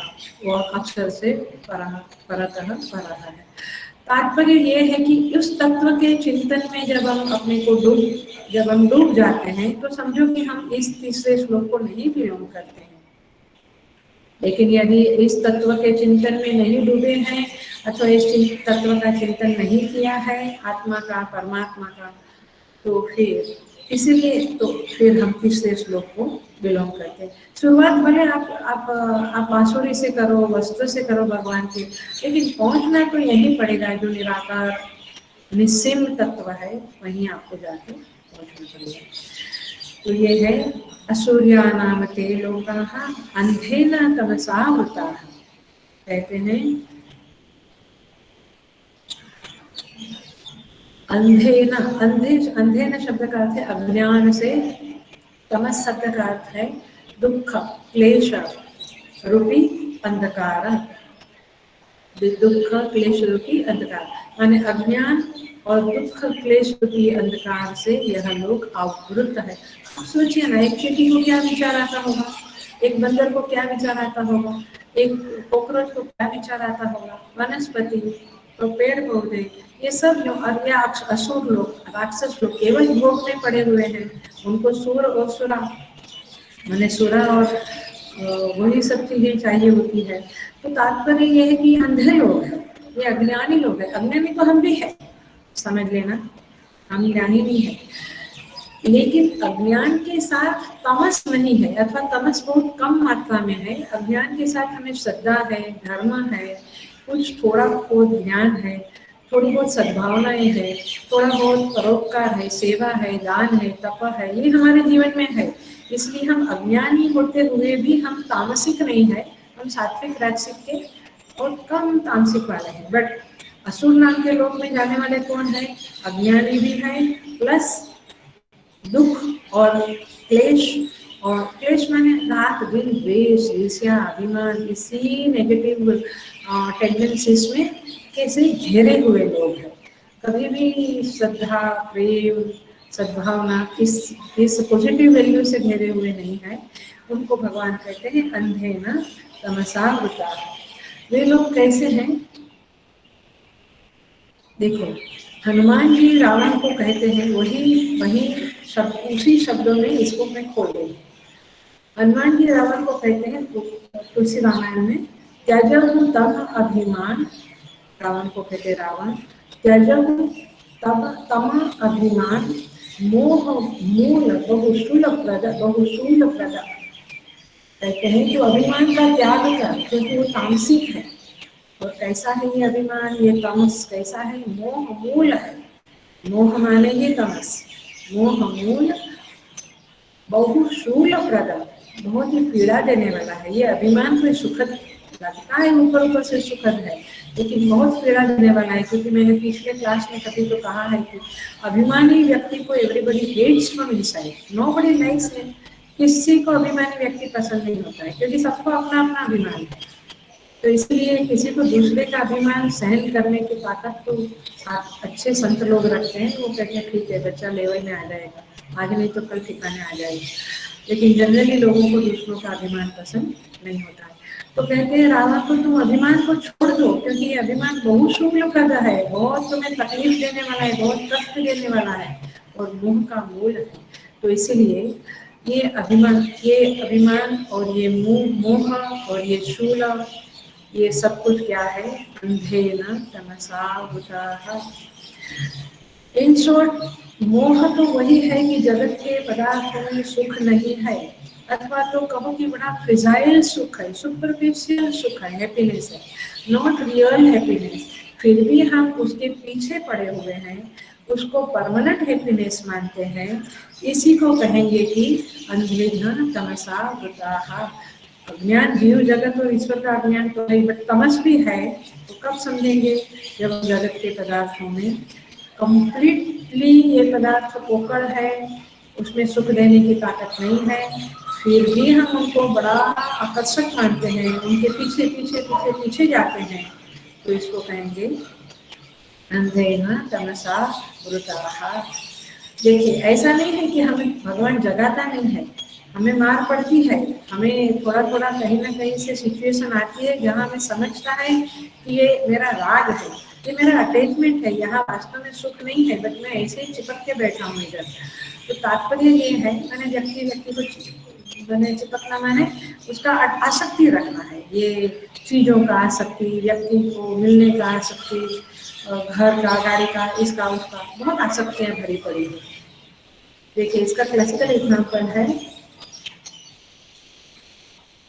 वो अक्षर से परतः परः है। तात्पर्य ये है कि उस तत्व के चिंतन में जब हम डूब जाते हैं तो समझो कि हम इस तीसरे श्लोक को नहीं बिलोंग करते हैं। लेकिन यदि इस तत्व के चिंतन में नहीं डूबे हैं अथवा इस तत्व का चिंतन नहीं किया है, आत्मा का, परमात्मा का, तो फिर हम तीसरे श्लोक को बिलोंग करते हैं। शुरुआत भले आप बांसुरी से करो, वस्त्र से करो भगवान के, लेकिन पहुंचना तो यही पड़ेगा, जो निराकार निस्सीम तत्व है वहीं आपको जाके पहुंचना पड़ेगा। तो ये है असूर्या नाम ते लोकाः अंधेन तमसा वृताः। कहते हैं अंधेन, अंधेन शब्द का अर्थ है अज्ञान से, तमस शब्द का अर्थ है दुख क्लेश रूपी अंधकार, दुख क्लेश रूपी अंधकार, माने अज्ञान और दुख क्लेश रूपी अंधकार से यह लोग आवृत है। सोचिए ना, एक चींटी को क्या विचार आता होगा, एक बंदर को क्या विचार आता होगा, एक कॉकरोच को क्या विचार आता होगा, वनस्पति तो पेड़ पौधे, ये सब जो असुर लोग, राक्षस लोग केवल भोग में पड़े हुए हैं, उनको सुर और सुरा मैंने सुरा और वही सब चीजें चाहिए होती है। तो तात्पर्य ये है कि अंधे लोग हैं, ये अज्ञानी लोग हैं। अज्ञानी तो हम भी है, समझ लेना, हम ज्ञानी नहीं है, लेकिन अज्ञान के साथ तमस नहीं है, अथवा तमस बहुत कम मात्रा में है। अज्ञान के साथ हमें श्रद्धा है, धर्म है, कुछ थोड़ा बहुत ज्ञान है, थोड़ी बहुत सद्भावनाएं है, थोड़ा बहुत परोपकार है, सेवा है, दान है, तप है, ये हमारे जीवन में है। इसलिए हम अज्ञानी होते हुए भी हम तामसिक नहीं है, हम सात्विक राजसिक के और कम तामसिक वाले हैं। बट असुर नाम के लोक में जाने वाले कौन है? अज्ञानी भी है, प्लस दुख और क्लेश, और क्लेश माने रात दिन द्वेष, ईर्ष्या, अभिमान, इसी नेगेटिव टेंडेंसीज में कैसे घेरे हुए लोग हैं। कभी भी श्रद्धा, प्रेम, सद्भावना इस पॉजिटिव वैल्यू से घेरे हुए नहीं है। उनको भगवान कहते हैं अंधे न तमसा वृताः। वे लोग कैसे हैं? देखो, हनुमान जी रावण को कहते हैं, वही शब्द, उसी शब्दों में इसको मैं खोल दूंगी। हनुमान जी रावण को कहते हैं तुलसी रामायण में, त्यजहु तम अभिमान, रावण को कहते रावण, त्यजहु तब तम अभिमान, मोह मूल बहुशूल प्रद। कहते हैं कि अभिमान का त्याग कर, क्योंकि वो तामसिक है। और कैसा है ये अभिमान, ये तमस कैसा है, मोह मूल है। मोह माने ये तमस, मोह मूल बहुशूल प्रद, बहुत ही पीड़ा देने वाला है। ये अभिमान कोई सुखद लगता है, ऊपर ऊपर से सुखद है, लेकिन बहुत पीड़ा देने वाला है। क्योंकि मैंने पिछले क्लास में कभी तो कहा है कि अभिमानी व्यक्ति को everybody hates from inside, nobody likes him. किसी को अभिमानी व्यक्ति पसंद नहीं होता है, क्योंकि सबको अपना अपना अभिमान है। तो इसलिए किसी को दूसरे का अभिमान सहन करने की ताकत तो अच्छे संत लोग रखते हैं। वो कहते हैं ठीक है, बच्चा लेवल में आ जाएगा, आज नहीं तो कल ठिकाने आ जाएगा। लेकिन जनरली लोगों को दूसरों का अभिमान पसंद नहीं होता है। तो कहते हैं रावण को तुम अभिमान को छोड़ दो, क्योंकि ये अभिमान बहुत शुभ करता है, बहुत तुम्हें तकलीफ देने वाला है, बहुत कष्ट देने वाला है, और मोह का मूल है। तो इसीलिए ये अभिमान और ये मोह और ये शूल, ये सब कुछ क्या है, अंधेन तमसा वृता। इन शॉर्ट, मोह तो वही है कि जगत के पदार्थों में सुख नहीं है, अथवा तो कहो कि बड़ा फ्रिजाइल सुख है, सुपरफिशियल सुख है, हैप्पीनेस है, नॉट रियल हैप्पीनेस। फिर भी हम उसके पीछे पड़े हुए हैं, उसको परमानेंट हैप्पीनेस मानते हैं। इसी को कहेंगे कि अंधेन तमसा वृता। अज्ञान, जीव जगत और ईश्वर का अज्ञान तो है, बट तमस भी है। तो कब समझेंगे, जब हम जगत के पदार्थों में कंप्लीटली ये पदार्थ पोकड़ है, उसमें सुख देने की ताकत नहीं है, फिर भी हम उनको बड़ा आकर्षक मानते हैं, उनके पीछे पीछे पीछे पीछे जाते हैं। तो इसको कहेंगे अंधेन तमसा वृता। देखिए, ऐसा नहीं है कि हमें भगवान जगाता नहीं है, हमें मार पड़ती है, हमें थोड़ा थोड़ा कहीं ना कहीं से सिचुएशन आती है जहाँ हमें समझता है कि ये मेरा राग है, ये मेरा अटैचमेंट है, यहाँ वास्तव में सुख नहीं है, बट मैं ऐसे ही चिपक के बैठा हूँ इधर। तो तात्पर्य ये है, मैंने व्यक्ति को मैंने चिपकना माने उसका आसक्ति रखना है, ये चीज़ों का आसक्ति, व्यक्ति को मिलने का आसक्ति, घर का, गाड़ी का, इसका उसका, बहुत आसक्तियाँ भरी पड़ी है। देखिए, इसका क्लासिकल एग्जाम्पल है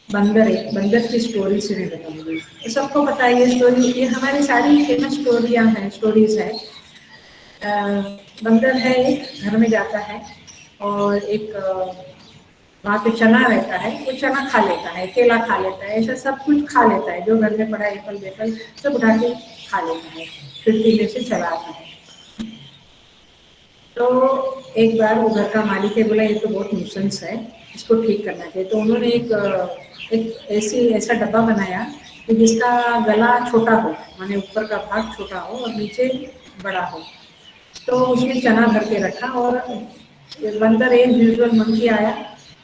बंदर। एक बंदर की स्टोरी से मैं बताऊंगी, तो सबको पता है ये स्टोरी, ये हमारी सारी फेमस स्टोरियाँ हैं, स्टोरीज है। बंदर है, एक घर में जाता है और एक वहाँ पे चना रहता है, वो चना खा लेता है, केला खा लेता है, ऐसा सब कुछ खा लेता है, जो घर में पड़ा एप्पल वेपल सब उठा के खा लेता है, खिड़की में से चला आता है। तो एक बार वो घर का मालिक है, बोला ये तो बहुत न्यूसेंस है, इसको ठीक करना चाहिए। तो उन्होंने एक ऐसा डब्बा बनाया कि जिसका गला छोटा हो, माने ऊपर का भाग छोटा हो और नीचे बड़ा हो। तो उसमें चना भर के रखा और बंदर एज यूजुअल मंकी आया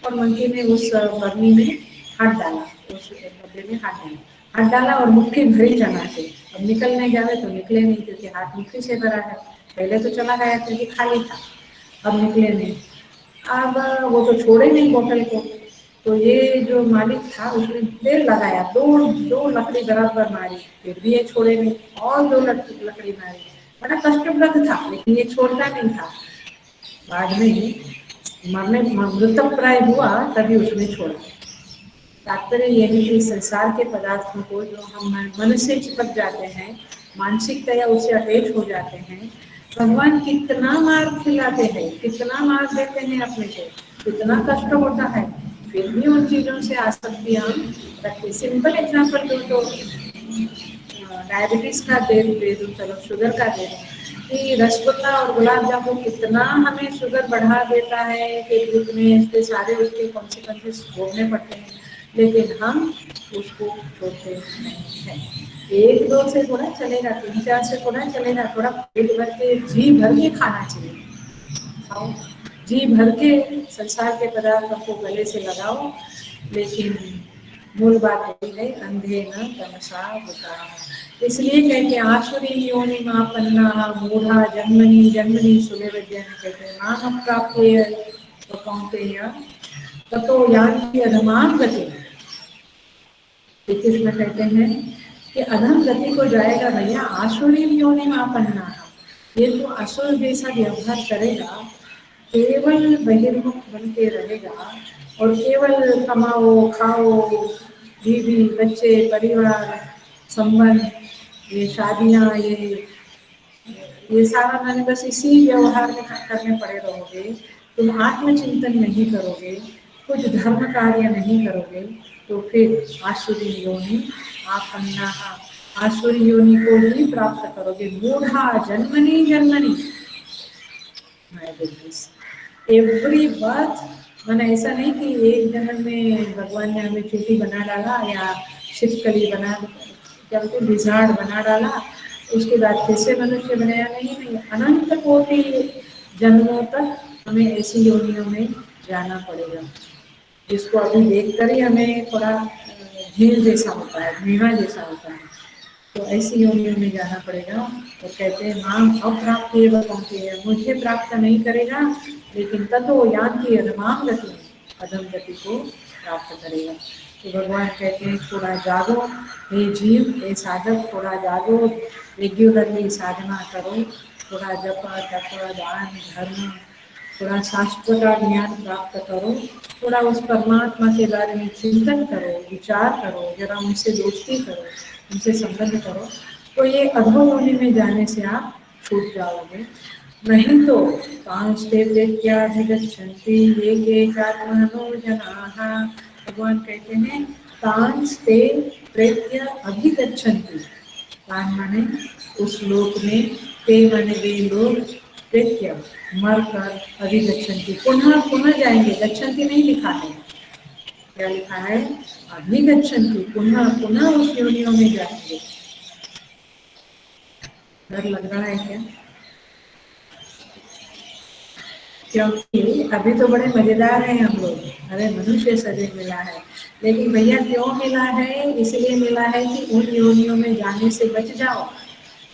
और मंकी ने उस बरनी में हाथ डाला, उस डब्बे में हाथ डाला और मुट्ठी भरी चना से। अब निकलने जावे तो निकले नहीं, क्योंकि हाथ मुट्ठी से भरा है। पहले तो चला गया क्योंकि खाली था, अब निकले नहीं। अब वो तो छोड़े नहीं बोतल को, तो ये जो मालिक था उसने देर लगाया, दो लकड़ी बराबर मारी, फिर भी ये छोड़े नहीं, और दो लकड़ी मारी, बड़ा कष्टप्रद था, लेकिन ये छोड़ता नहीं था। बाद में मरने मृतक प्राय हुआ, तभी उसने छोड़ा। तात्पर्य यह है कि संसार के पदार्थों को जो हम मन से चिपक जाते हैं, मानसिकता उससे अटैच हो जाते हैं, भगवान कितना मार खिलाते हैं, कितना मार देते हैं अपने को, कितना कष्ट होता है, फिर भी उन चीज़ों से आसक्ति हम रखते। सिंपल एग्जाम्पल दो तो डायबिटीज का दे दूँ, चलो शुगर का दे दूँ कि रसगुल्ला और गुलाब जामुन कितना हमें शुगर बढ़ा देता है कि दूध में इसके सारे उसके कॉन्सिक्वेंसेस भोगने पड़ते हैं, लेकिन हम उसको छोड़ते नहीं हैं। एक दो से थोड़ा चलेगा, तीन चार से थोड़ा चलेगा, थोड़ा पेट भर के जी भर के खाना चाहिए, खाओ जी भर के, संसार के पदार्थों को गले से लगाओ, लेकिन मूल बात यही है, अंधे न तमसा बुता। इसलिए कहते हैं आसुरी योनि मापन्ना मूढ़ा जन्मनि जन्मनि सुविद्या कहते हैं नाम प्राप्त तो कौंतेय ततो यान्ति अधमां गति। इसमें कहते हैं कि अधम गति को जाएगा भैया आसुरी योनि मापन्ना। ये तो असुर जैसा व्यवहार करेगा, केवल बहिर्मुख बन के रहेगा और केवल कमाओ खाओ, बीवी बच्चे परिवार संबंध, ये शादियाँ, ये सारा मैंने बस इसी व्यवहार में करने पड़े रहोगे, तुम आत्मचिंतन नहीं करोगे, कुछ धर्म कार्य नहीं करोगे, तो फिर आसुरी योनि आपन्ना, आसुरी योनि को ही प्राप्त करोगे। मूढ़ा जन्मनि जन्मनि, एवरी बर्थ, मैंने ऐसा नहीं कि एक जन्म में भगवान ने हमें चूटी बना डाला या छिपकली बना, क्या बोलते विजार्ड बना डाला, उसके बाद फिर से मनुष्य बनाया, नहीं, अनंत कोटि जन्मों तक हमें ऐसी योनियों में जाना पड़ेगा, जिसको अभी देखकर ही हमें थोड़ा झील जैसा होता है, धीमा जैसा होता है। तो ऐसी योनियों में जाना पड़ेगा। और कहते हैं नाम अप्राप्त है, मुझे प्राप्त नहीं करेगा, लेकिन ततो यान्ति अधमां गति, अधम गति को प्राप्त करेगा। तो भगवान कहते हैं थोड़ा जागो हे जीव, हे साधक, थोड़ा जागो, रेग्युलरली साधना करो, थोड़ा जप तप दान धर्म, थोड़ा शास्त्र का ज्ञान प्राप्त करो, थोड़ा उस परमात्मा के बारे में चिंतन करो, विचार करो, जरा उनसे दोस्ती करो, उनसे संबंध करो, तो ये अधोलोनी में जाने से आप छूट जाओगे। नहीं तो तांस्ते प्रेत्याभिगच्छन्ति ये केचात्मनो जनाः, भगवान कहते हैं तांस्ते प्रेत्य अभिगच्छन्ति, तान माने उस लोक में, ते माने वे लोग, प्रेत्य मर कर, अभिगच्छन्ति पुनः पुनः जाएंगे, गच्छन्ति नहीं लिखा है, क्या लिखा है अभिगच्छन्ति, पुनः पुनः उस योनियों में जाएंगे। डर लग रहा है क्या? क्योंकि अभी तो बड़े मजेदार हैं हम लोग, अरे मनुष्य शरीर मिला है, लेकिन भैया क्यों मिला है? इसलिए मिला है कि उन योनियों में जाने से बच जाओ।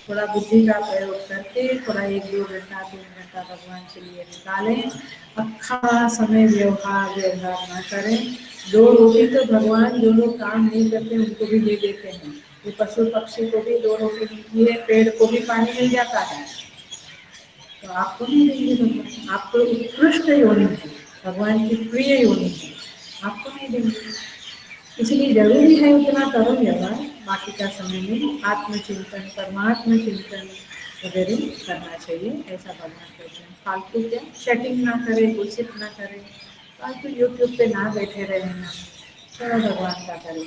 थोड़ा बुद्धि का प्रयोग करके थोड़ा 1-2 घंटा 3 घंटा भगवान के लिए निकालें, अक्खा समय व्यवहार न करें। 2 रोटी तो भगवान जो लोग काम नहीं करते उनको भी दे देते हैं, ये पशु पक्षी को भी 2 रोटी मिलती है, पेड़ को भी पानी मिल जाता है, तो आपको नहीं देंगे भगवान, आपको उत्कृष्ट योनि है, भगवान की प्रिय योनि है, आपको नहीं देंगे। इसलिए जरूरी है उतना करो व्यवहार, बाकी का समय में आत्मचिंतन परमात्मा चिंतन वगैरह करना चाहिए, ऐसा भगवान कहते हैं। फालतू क्या चैटिंग ना करे, गुसिप ना करे, फालतू यूट्यूब पे ना बैठे रहे ना, थोड़ा भगवान का करे।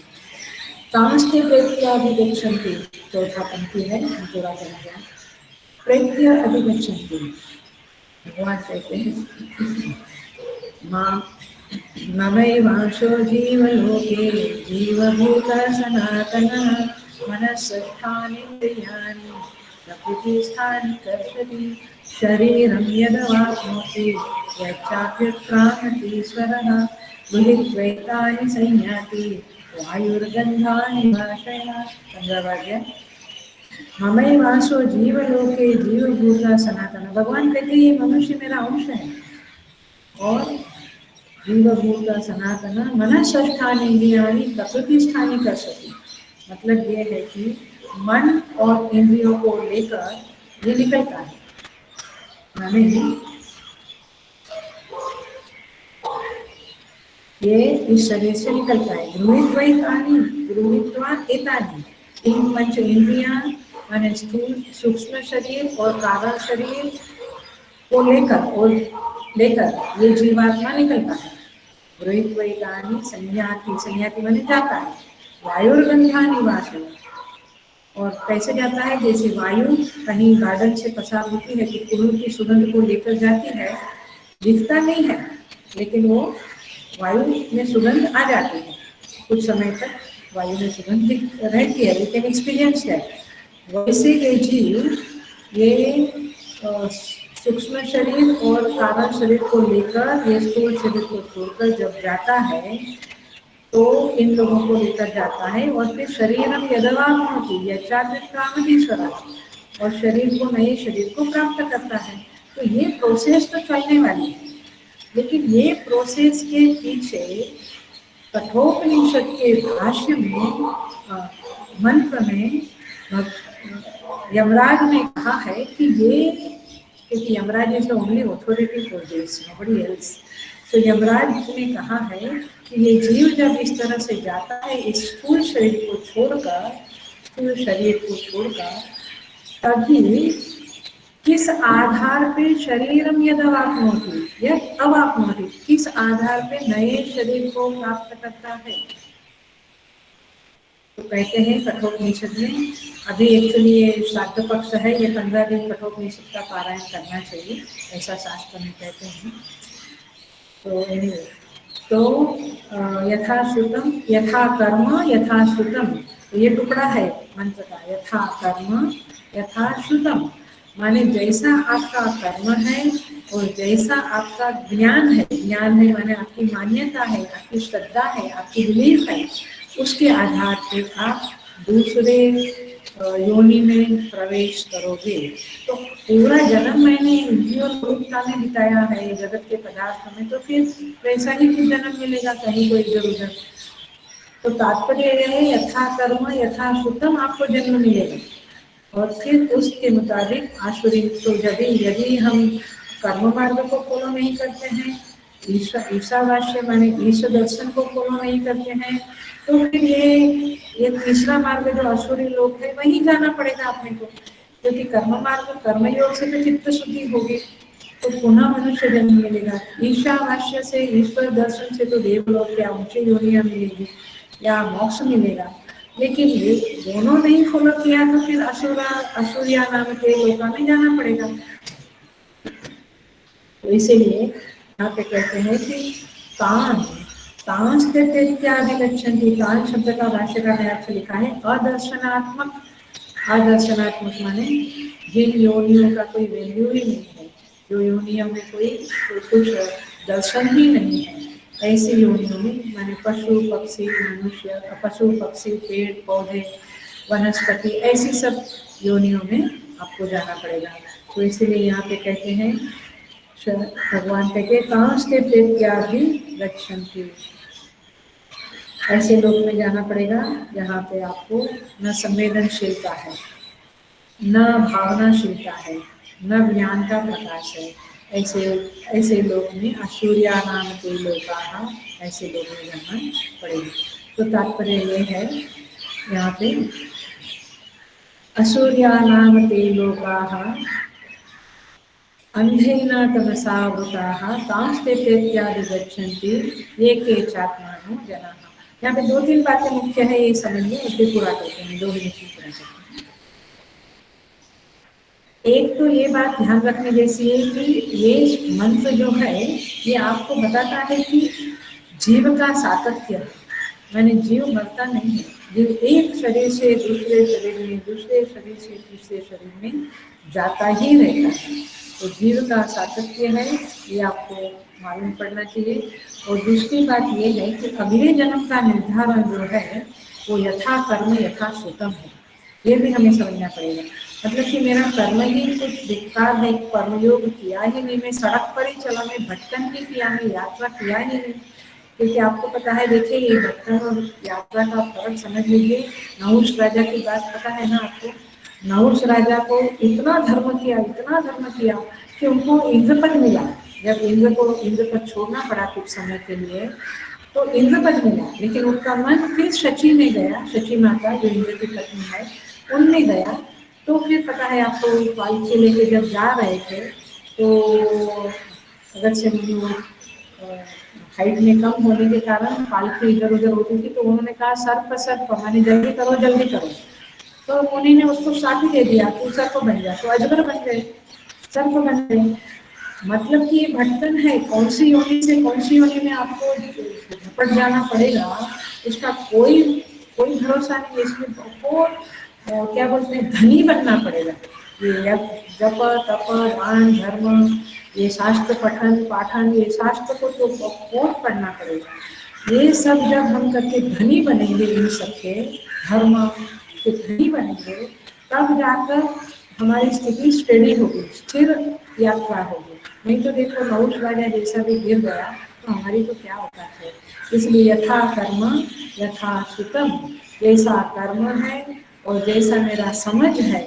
तामस्ते प्रेत्य अभिगच्छन्ति, चौथा पंक्ति है, पूरा कर दिया। प्रेत्य अभिगच्छन्ति, भगवान कहते हैं मां ममैवांशो जीवलोके जीवभूत सनातनः मनस्स्थानीन्द्रियाणि प्रकृतिस्थानि कर्षति शरीरं यदवाप्नोति यच्चाप्युत्क्रामतीश्वरः बहिर्द्वैतानि संयाति वायुर्गन्धानि भाषया। 15 वाक्य। ममैवांशो जीवलोके जीवभूत सनातन, भगवान कहते हैं मनुष्य मेरा अंश है और जीवभूत सनातन मन षष्ठानि इंद्रियाणि प्रकृति स्थानी कर्षति, मतलब ये है कि मन और इंद्रियों को लेकर ये निकलता है, माने ये इस शरीर से निकलता है। गृहीत्वा एतानि, 3 पंच इंद्रियां माने स्थूल सूक्ष्म शरीर और कारण शरीर को लेकर ये जीवात्मा निकलता है। गृहीत्वैतानि संयाति, संयाति माने जाता है। वायुर्गंधानि वासना, और कैसे जाता है? जैसे वायु कहीं गार्डन से पसार होती है तो फूलों की सुगंध को लेकर जाती है, दिखता नहीं है लेकिन वो वायु में सुगंध आ जाती है, कुछ समय तक वायु में सुगंध रहती है, लेकिन एक्सपीरियंस है। वैसे ये जीव ये सूक्ष्म शरीर और कारण शरीर को लेकर ये स्थूल शरीर को छोड़कर जब जाता है तो इन लोगों को लेकर जाता है और फिर शरीरम यदवाप्नोति यच्चाप्यक्रामतीश्वरा, और शरीर को, नए शरीर को प्राप्त करता है। तो ये प्रोसेस तो चलने वाली है, लेकिन ये प्रोसेस के पीछे कठोपनिषद के भाष्य में मंत्र में यमराज ने कहा है कि ये, क्योंकि Yamraj is the only authority for this, nobody else. तो यमराज ने कहा है कि ये जीव जब इस तरह से जाता है इस स्थूल शरीर को छोड़कर, तभी किस आधार पे शरीरम यदवाप्नोति यद अवाप्नोति, किस आधार पे नए शरीर को प्राप्त करता है। तो कहते हैं कठोपनिषद में, अभी एक्चुअली ये श्राद्ध पक्ष है, ये 15 दिन कठोपनिषद का पारायण करना चाहिए, ऐसा शास्त्र में कहते हैं। तो एनीवे, तो यथा श्रुतम यथा कर्म यथा श्रुतम, तो ये टुकड़ा है मंत्र का, यथा कर्म यथा श्रुतम, माने जैसा आपका कर्म है और जैसा आपका ज्ञान है माने आपकी मान्यता है, आपकी श्रद्धा है, आपकी बिलीफ है, उसके आधार पे आप दूसरे योनि में प्रवेश करोगे। तो पूरा जन्म मैंने इंद्रिय और भोक्ता में बिताया है जगत के पदार्थ में, तो फिर वैसा ही कुछ जन्म मिलेगा, कहीं कोई इधर उधर। तो तात्पर्य यह है यथा कर्म यथा श्रुतम आपको जन्म मिलेगा, और फिर उसके मुताबिक आसुरी। तो यदि हम कर्म मार्ग को फॉलो नहीं करते हैं, ईशावास्य माने ईश दर्शन को फॉलो नहीं करते हैं, तो फिर ये तीसरा मार्ग जो असुरी लोग है वहीं जाना पड़ेगा अपने को, क्योंकि कर्म मार्ग, कर्मयोग से तो चित्त शुद्धि होगी, तो पुनः मनुष्य जन्म मिलेगा। ईशावास्य से, ईश्वर दर्शन से तो देवलोक या ऊंची योनियां मिलेगी या मोक्ष मिलेगा, लेकिन ये दोनों नहीं फॉलो किया तो फिर असुरिया नाम के लोका में जाना पड़ेगा। तो इसीलिए यहाँ पे कहते हैं कि तान शब्द का भाष्यकार ने अर्थ लिखा है अदर्शनात्मक। अदर्शनात्मक माने जिन योनियों का कोई वैल्यू ही नहीं है, जो योनियों में कोई कुछ दर्शन ही नहीं है, ऐसी योनियों में, माने पशु पक्षी मनुष्य, पशु पक्षी पेड़ पौधे वनस्पति, ऐसी सब योनियों में आपको जाना पड़ेगा। तो इसीलिए यहाँ पे कहते हैं, भगवान कहते तांस्ते प्रेत्या भी गच्छन्ति, ऐसे लोक में जाना पड़ेगा जहाँ पे आपको न संवेदनशीलता है, न भावनाशीलता है, न ज्ञान का प्रकाश है, ऐसे लोग में असूर्या नाम के लोका, ऐसे लोग में जाना पड़ेगा। तो तात्पर्य ये है यहाँ पे असूर्या नाम ते लोका अंधेन तमसावृताः तांस्ते प्रेत्यादि गच्छन्ति ये के चात्मानो जनाः। यहाँ पे 2-3 बातें मुख्य है, ये समझिए, इसे पूरा करते हैं, 2 मिनट पूरा करते हैं। एक तो ये बात ध्यान रखने जैसी है कि ये मंत्र जो है ये आपको बताता है कि जीव का सातत्य, मैंने जीव मरता नहीं है, जीव एक शरीर से दूसरे शरीर में, दूसरे शरीर से तीसरे शरीर में जाता ही रहता है। तो जीव का सातत्य है, ये आपको मालूम पड़ना चाहिए। और दूसरी बात ये है कि अगले जन्म का निर्धारण जो है वो यथा कर्म यथा श्रुतम है, ये भी हमें समझना पड़ेगा। मतलब कि मेरा कर्म ही कुछ बेकार है, कर्मयोग किया ही नहीं, मैं सड़क पर ही चला, मैं भटकन ही किया, मैं यात्रा किया ही नहीं, क्योंकि आपको पता है, देखिए ये भटकन और यात्रा का फर्क समझ लीजिए। नहुष राजा की बात पता है ना आपको? नहुष राजा को इतना धर्म किया कि उनको इंद्रपद मिला। जब इंद्रपद छोड़ना पड़ा कुछ समय के लिए, तो इंद्रपद मिला, लेकिन उनका मन फिर शची में गया, शची माता जो इंद्र की पत्नी है उनमें गया। तो फिर पता है आपको, पालकी लेके जब जा रहे थे तो अगर से हाइट में कम होने के कारण पालकी इधर उधर होती थी, तो उन्होंने कहा सर्प माने जल्दी करो। तो मुनि ने उसको शादी दे दिया, तू सर्प बन जा, तो अजगर बन गए, सर्प बन गए। मतलब कि ये भटकन है, कौन सी योनि से कौन सी योनि में आपको झपट जाना पड़ेगा, इसका कोई भरोसा नहीं। इसमें बहुत क्या बोलते हैं, धनी बनना पड़ेगा। ये जप तप दान धर्म, ये शास्त्र पाठन, ये शास्त्र को तो बहुत पढ़ना पड़ेगा। ये सब जब हम करके धनी बनेंगे, इन सबके धर्म के धनी बनेंगे, तब जाकर हमारी स्थिति स्टेडी होगी, स्थिर यात्रा होगी। नहीं तो देखो नौश राजा जैसा भी गिर गया तो हमारी तो क्या होता है। इसलिए यथा कर्म यथा सुतम, जैसा कर्म है और जैसा मेरा समझ है,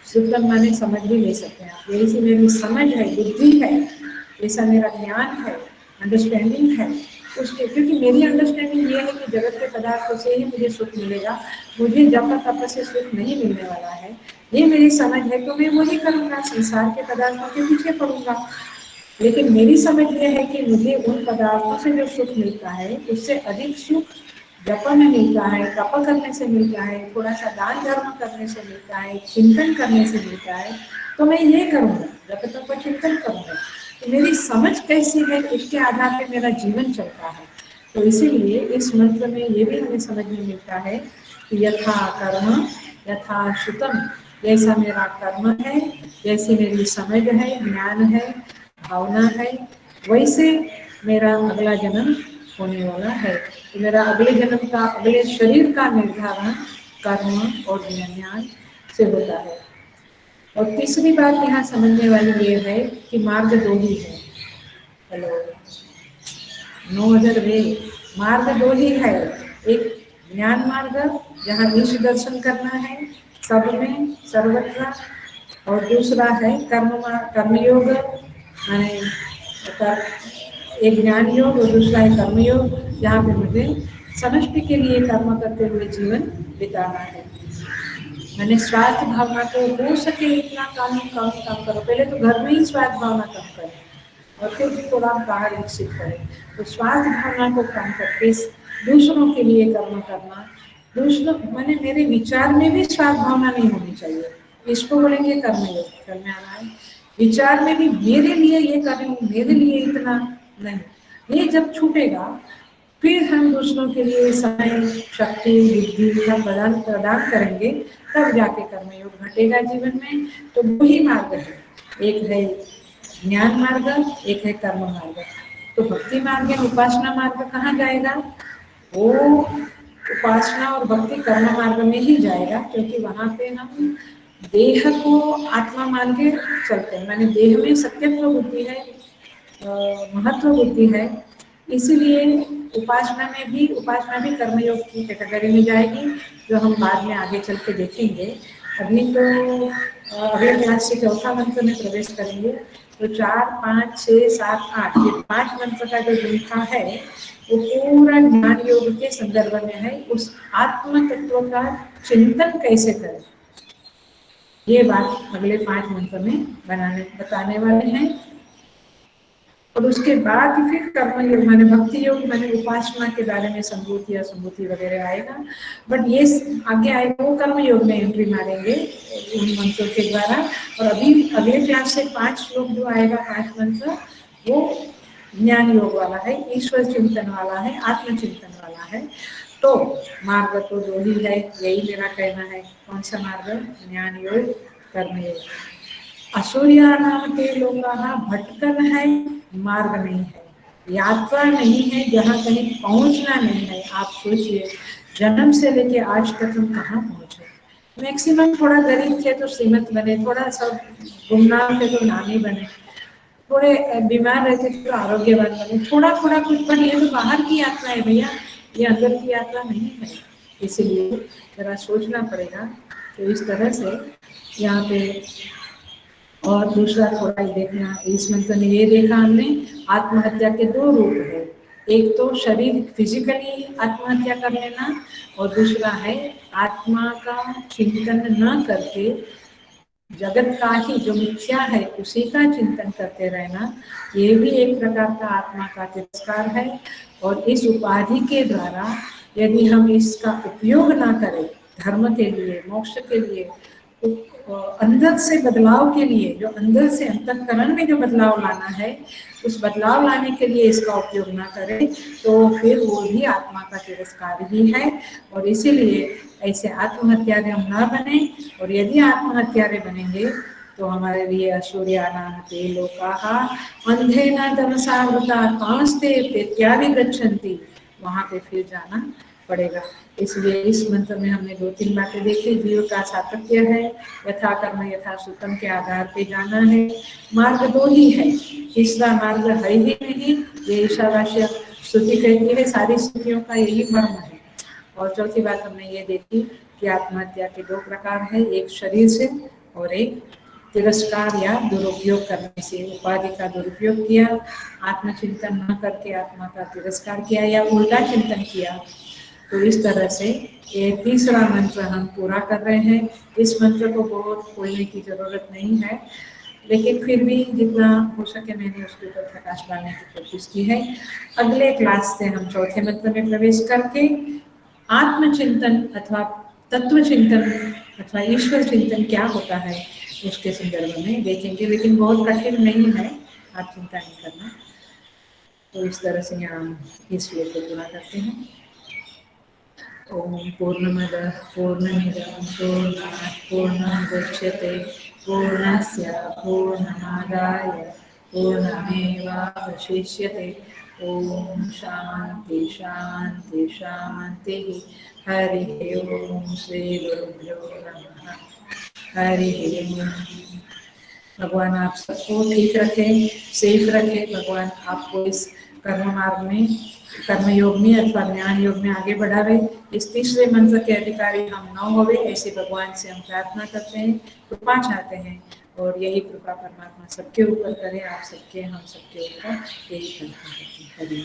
सुतम माने समझ भी ले सकते हैं आप, जैसी मेरी समझ है, बुद्धि है, जैसा मेरा ज्ञान है, अंडरस्टैंडिंग है उसके, क्योंकि मेरी अंडरस्टैंडिंग ये है कि जगत के पदार्थों से ही मुझे सुख मिलेगा, मुझे जब तक से सुख नहीं मिलने वाला है, ये मेरी समझ है, तो मैं वही करूँगा, संसार के पदार्थों के पीछे पड़ूंगा। लेकिन मेरी समझ ये है कि मुझे उन पदार्थों से जो सुख मिलता है उससे अधिक सुख जप में मिलता है, तप करने से मिलता है, थोड़ा सा दान धर्म करने से मिलता है, चिंतन करने से मिलता है, तो मैं ये करूँगा, जप तप चिंतन करूँगा। तो मेरी समझ कैसी है उसके आधार पर मेरा जीवन चलता है। तो इसीलिए इस मंत्र में ये भी हमें समझ में मिलता है कि यथा कर्म यथा श्रुतम, जैसा मेरा कर्म है, जैसी मेरी समझ है, ज्ञान है, भावना है, वैसे मेरा अगला जन्म होने वाला है। तो मेरा अगले जन्म का, अगले शरीर का निर्धारण कर्म और ज्ञान से होता है। और तीसरी बात यहाँ समझने वाली ये है कि मार्ग दो ही है। हेलो, नो अदर वे, मार्ग दो ही है। एक ज्ञान मार्ग जहाँ ईश दर्शन करना है सब में सर्वत्र, और दूसरा है कर्मयोग, माने एक ज्ञान योग और दूसरा है कर्मयोग, जहाँ पे मुझे समष्टि के लिए कर्म करते हुए जीवन बिताना है। मैंने स्वार्थ भावना को हो सके इतना कम करो। पहले तो घर में ही स्वार्थ भावना कम करें और फिर थोड़ा बाहर विकसित करें। तो स्वार्थ भावना को कम करके दूसरों के लिए कर्म करना, दूसरों मैंने मेरे विचार में भी स्वार्थ भावना नहीं होनी चाहिए, इसको बोलेंगे कर्मयोग। करने आना है विचार में भी मेरे लिए ये करूँ, मेरे लिए इतना नहीं, ये जब छूटेगा फिर हम दूसरों के लिए समय शक्ति बुद्धि का प्रदान करेंगे, तब जाके कर्मयोग घटेगा जीवन में। तो दो ही मार्ग है, एक है ज्ञान मार्ग, एक है कर्म मार्ग। तो भक्ति मार्ग या उपासना मार्ग कहाँ जाएगा? वो उपासना और भक्ति कर्म मार्ग में ही जाएगा, क्योंकि वहाँ पे हम देह को आत्मा मान के चलते हैं, माने देह में सत्यत्व बुद्धि है, महत्व बुद्धि है। इसीलिए उपासना भी कर्मयोग की कैटेगरी में जाएगी, जो हम बाद में आगे चल के देखेंगे। अभी तो अगले क्लास से चौथा मंत्र में प्रवेश करेंगे। तो 4, 5, 6, 7, 8 ये 5 मंत्र का जो ग्रंथा है वो पूरा ज्ञान योग के संदर्भ में है। उस आत्म तत्व का चिंतन कैसे करें, ये बात अगले 5 मंत्र में बताने वाले हैं। और उसके बाद फिर कर्म योग माने भक्ति योग माने उपासना के बारे में संभूति असंभूति वगैरह आएगा। बट ये आगे आएगा वो कर्म योग में एंट्री मारेंगे उन मंत्रों के द्वारा। और अभी अगले क्लास से 5 श्लोक जो आएगा, 5 मंत्र, वो ज्ञान योग वाला है, ईश्वर चिंतन वाला है, आत्मचिंतन वाला है। तो मार्ग तो दो ही है, यही मेरा कहना है। कौन सा मार्ग? ज्ञान योग, कर्म योग। असुर्यानाम ते लोकाः, भटकन है, मार्ग नहीं है, यात्रा नहीं है, जहाँ कहीं पहुँचना नहीं है। आप सोचिए जन्म से लेके आज तक हम कहाँ पहुँचे। मैक्सिमम थोड़ा गरीब थे तो श्रीमंत बने, थोड़ा सा गुमनाम थे तो नामी बने, थोड़े बीमार रहते थे तो आरोग्यवान बने, थोड़ा थोड़ा कुछ। पर ये तो बाहर की यात्रा है भैया, ये अंदर की यात्रा नहीं है। इसीलिए जरा सोचना पड़ेगा। तो इस तरह से यहाँ पे और दूसरा थोड़ा ही देखना, इस मंत्र में ये देखा हमने आत्महत्या के 2 रूप है। एक तो शरीर फिजिकली आत्महत्या कर लेना, और दूसरा है आत्मा का चिंतन न करके जगत का ही जो मिथ्या है उसी का चिंतन करते रहना। ये भी एक प्रकार का आत्मा का तिरस्कार है। और इस उपाधि के द्वारा यदि हम इसका उपयोग ना करें धर्म के लिए, मोक्ष के लिए, अंदर से बदलाव के लिए, जो अंदर से अंतःकरण में जो बदलाव लाना है, उस बदलाव लाने के लिए इसका उपयोग ना करें, तो फिर वो भी आत्मा का तिरस्कार ही है। और इसीलिए ऐसे आत्महत्यारे हम ना बने। और यदि आत्महत्यारे बनेंगे तो हमारे लिए असुर्यानाम ते लोकाः अंधेन तमसा वृता कांस्ते प्रेत्याभिगच्छन्ति, वहाँ पे फिर जाना पड़ेगा। इसलिए इस मंत्र में हमने 2-3 बातें देखी। जीव का सातत्य है, यथा कर्म यथा सुतम के आधार पे जाना है। मार्ग 2 ही है, तीसरा मार्ग है ही नहीं। ये ईशावास्य स्तुति कहती है, सारी स्तुतियों का यही मर्म है। और चौथी बात हमने ये देखी कि आत्महत्या के 2 प्रकार है, एक शरीर से और एक तिरस्कार या दुरुपयोग करने से। उपाधि का दुरुपयोग किया, आत्मचिंतन न करके आत्मा का तिरस्कार किया या उल्टा चिंतन किया। तो इस तरह से ये तीसरा मंत्र हम पूरा कर रहे हैं। इस मंत्र को बहुत खोलने की जरूरत नहीं है, लेकिन फिर भी जितना हो सके मैंने उसके ऊपर प्रकाश डालने की कोशिश की है। अगले क्लास से हम चौथे मंत्र में प्रवेश करके आत्मचिंतन अथवा तत्व चिंतन अथवा ईश्वर चिंतन क्या होता है उसके संदर्भ में देखेंगे, लेकिन बहुत कठिन नहीं है, आप चिंता नहीं करना। तो इस तरह से यहाँ इस श्लोक को पूरा करते हैं। ओम पूर्णमदः पूर्णमिदं पूर्णात् पूर्णमुदच्यते पूर्णस्य पूर्णमादाय पूर्णमेवावशिष्यते। ओम शांति शांति शांति। हरि ओम श्री गुरुभ्यो नमः। हरि ओम। भगवान आप सबको ठीक रखे, सेफ रखे। भगवान आपको इस कर्म मार्ग में, कर्म योग में अथवा ज्ञान योग में आगे बढ़ावे। इस तीसरे मंत्र के अधिकारी हम न होवे, ऐसे भगवान से हम प्रार्थना करते हैं, कृपा चाहते हैं। और यही कृपा परमात्मा सबके ऊपर करे, आप सबके, हम सबके ऊपर यही प्रार्थना करते हैं। हरि ओम।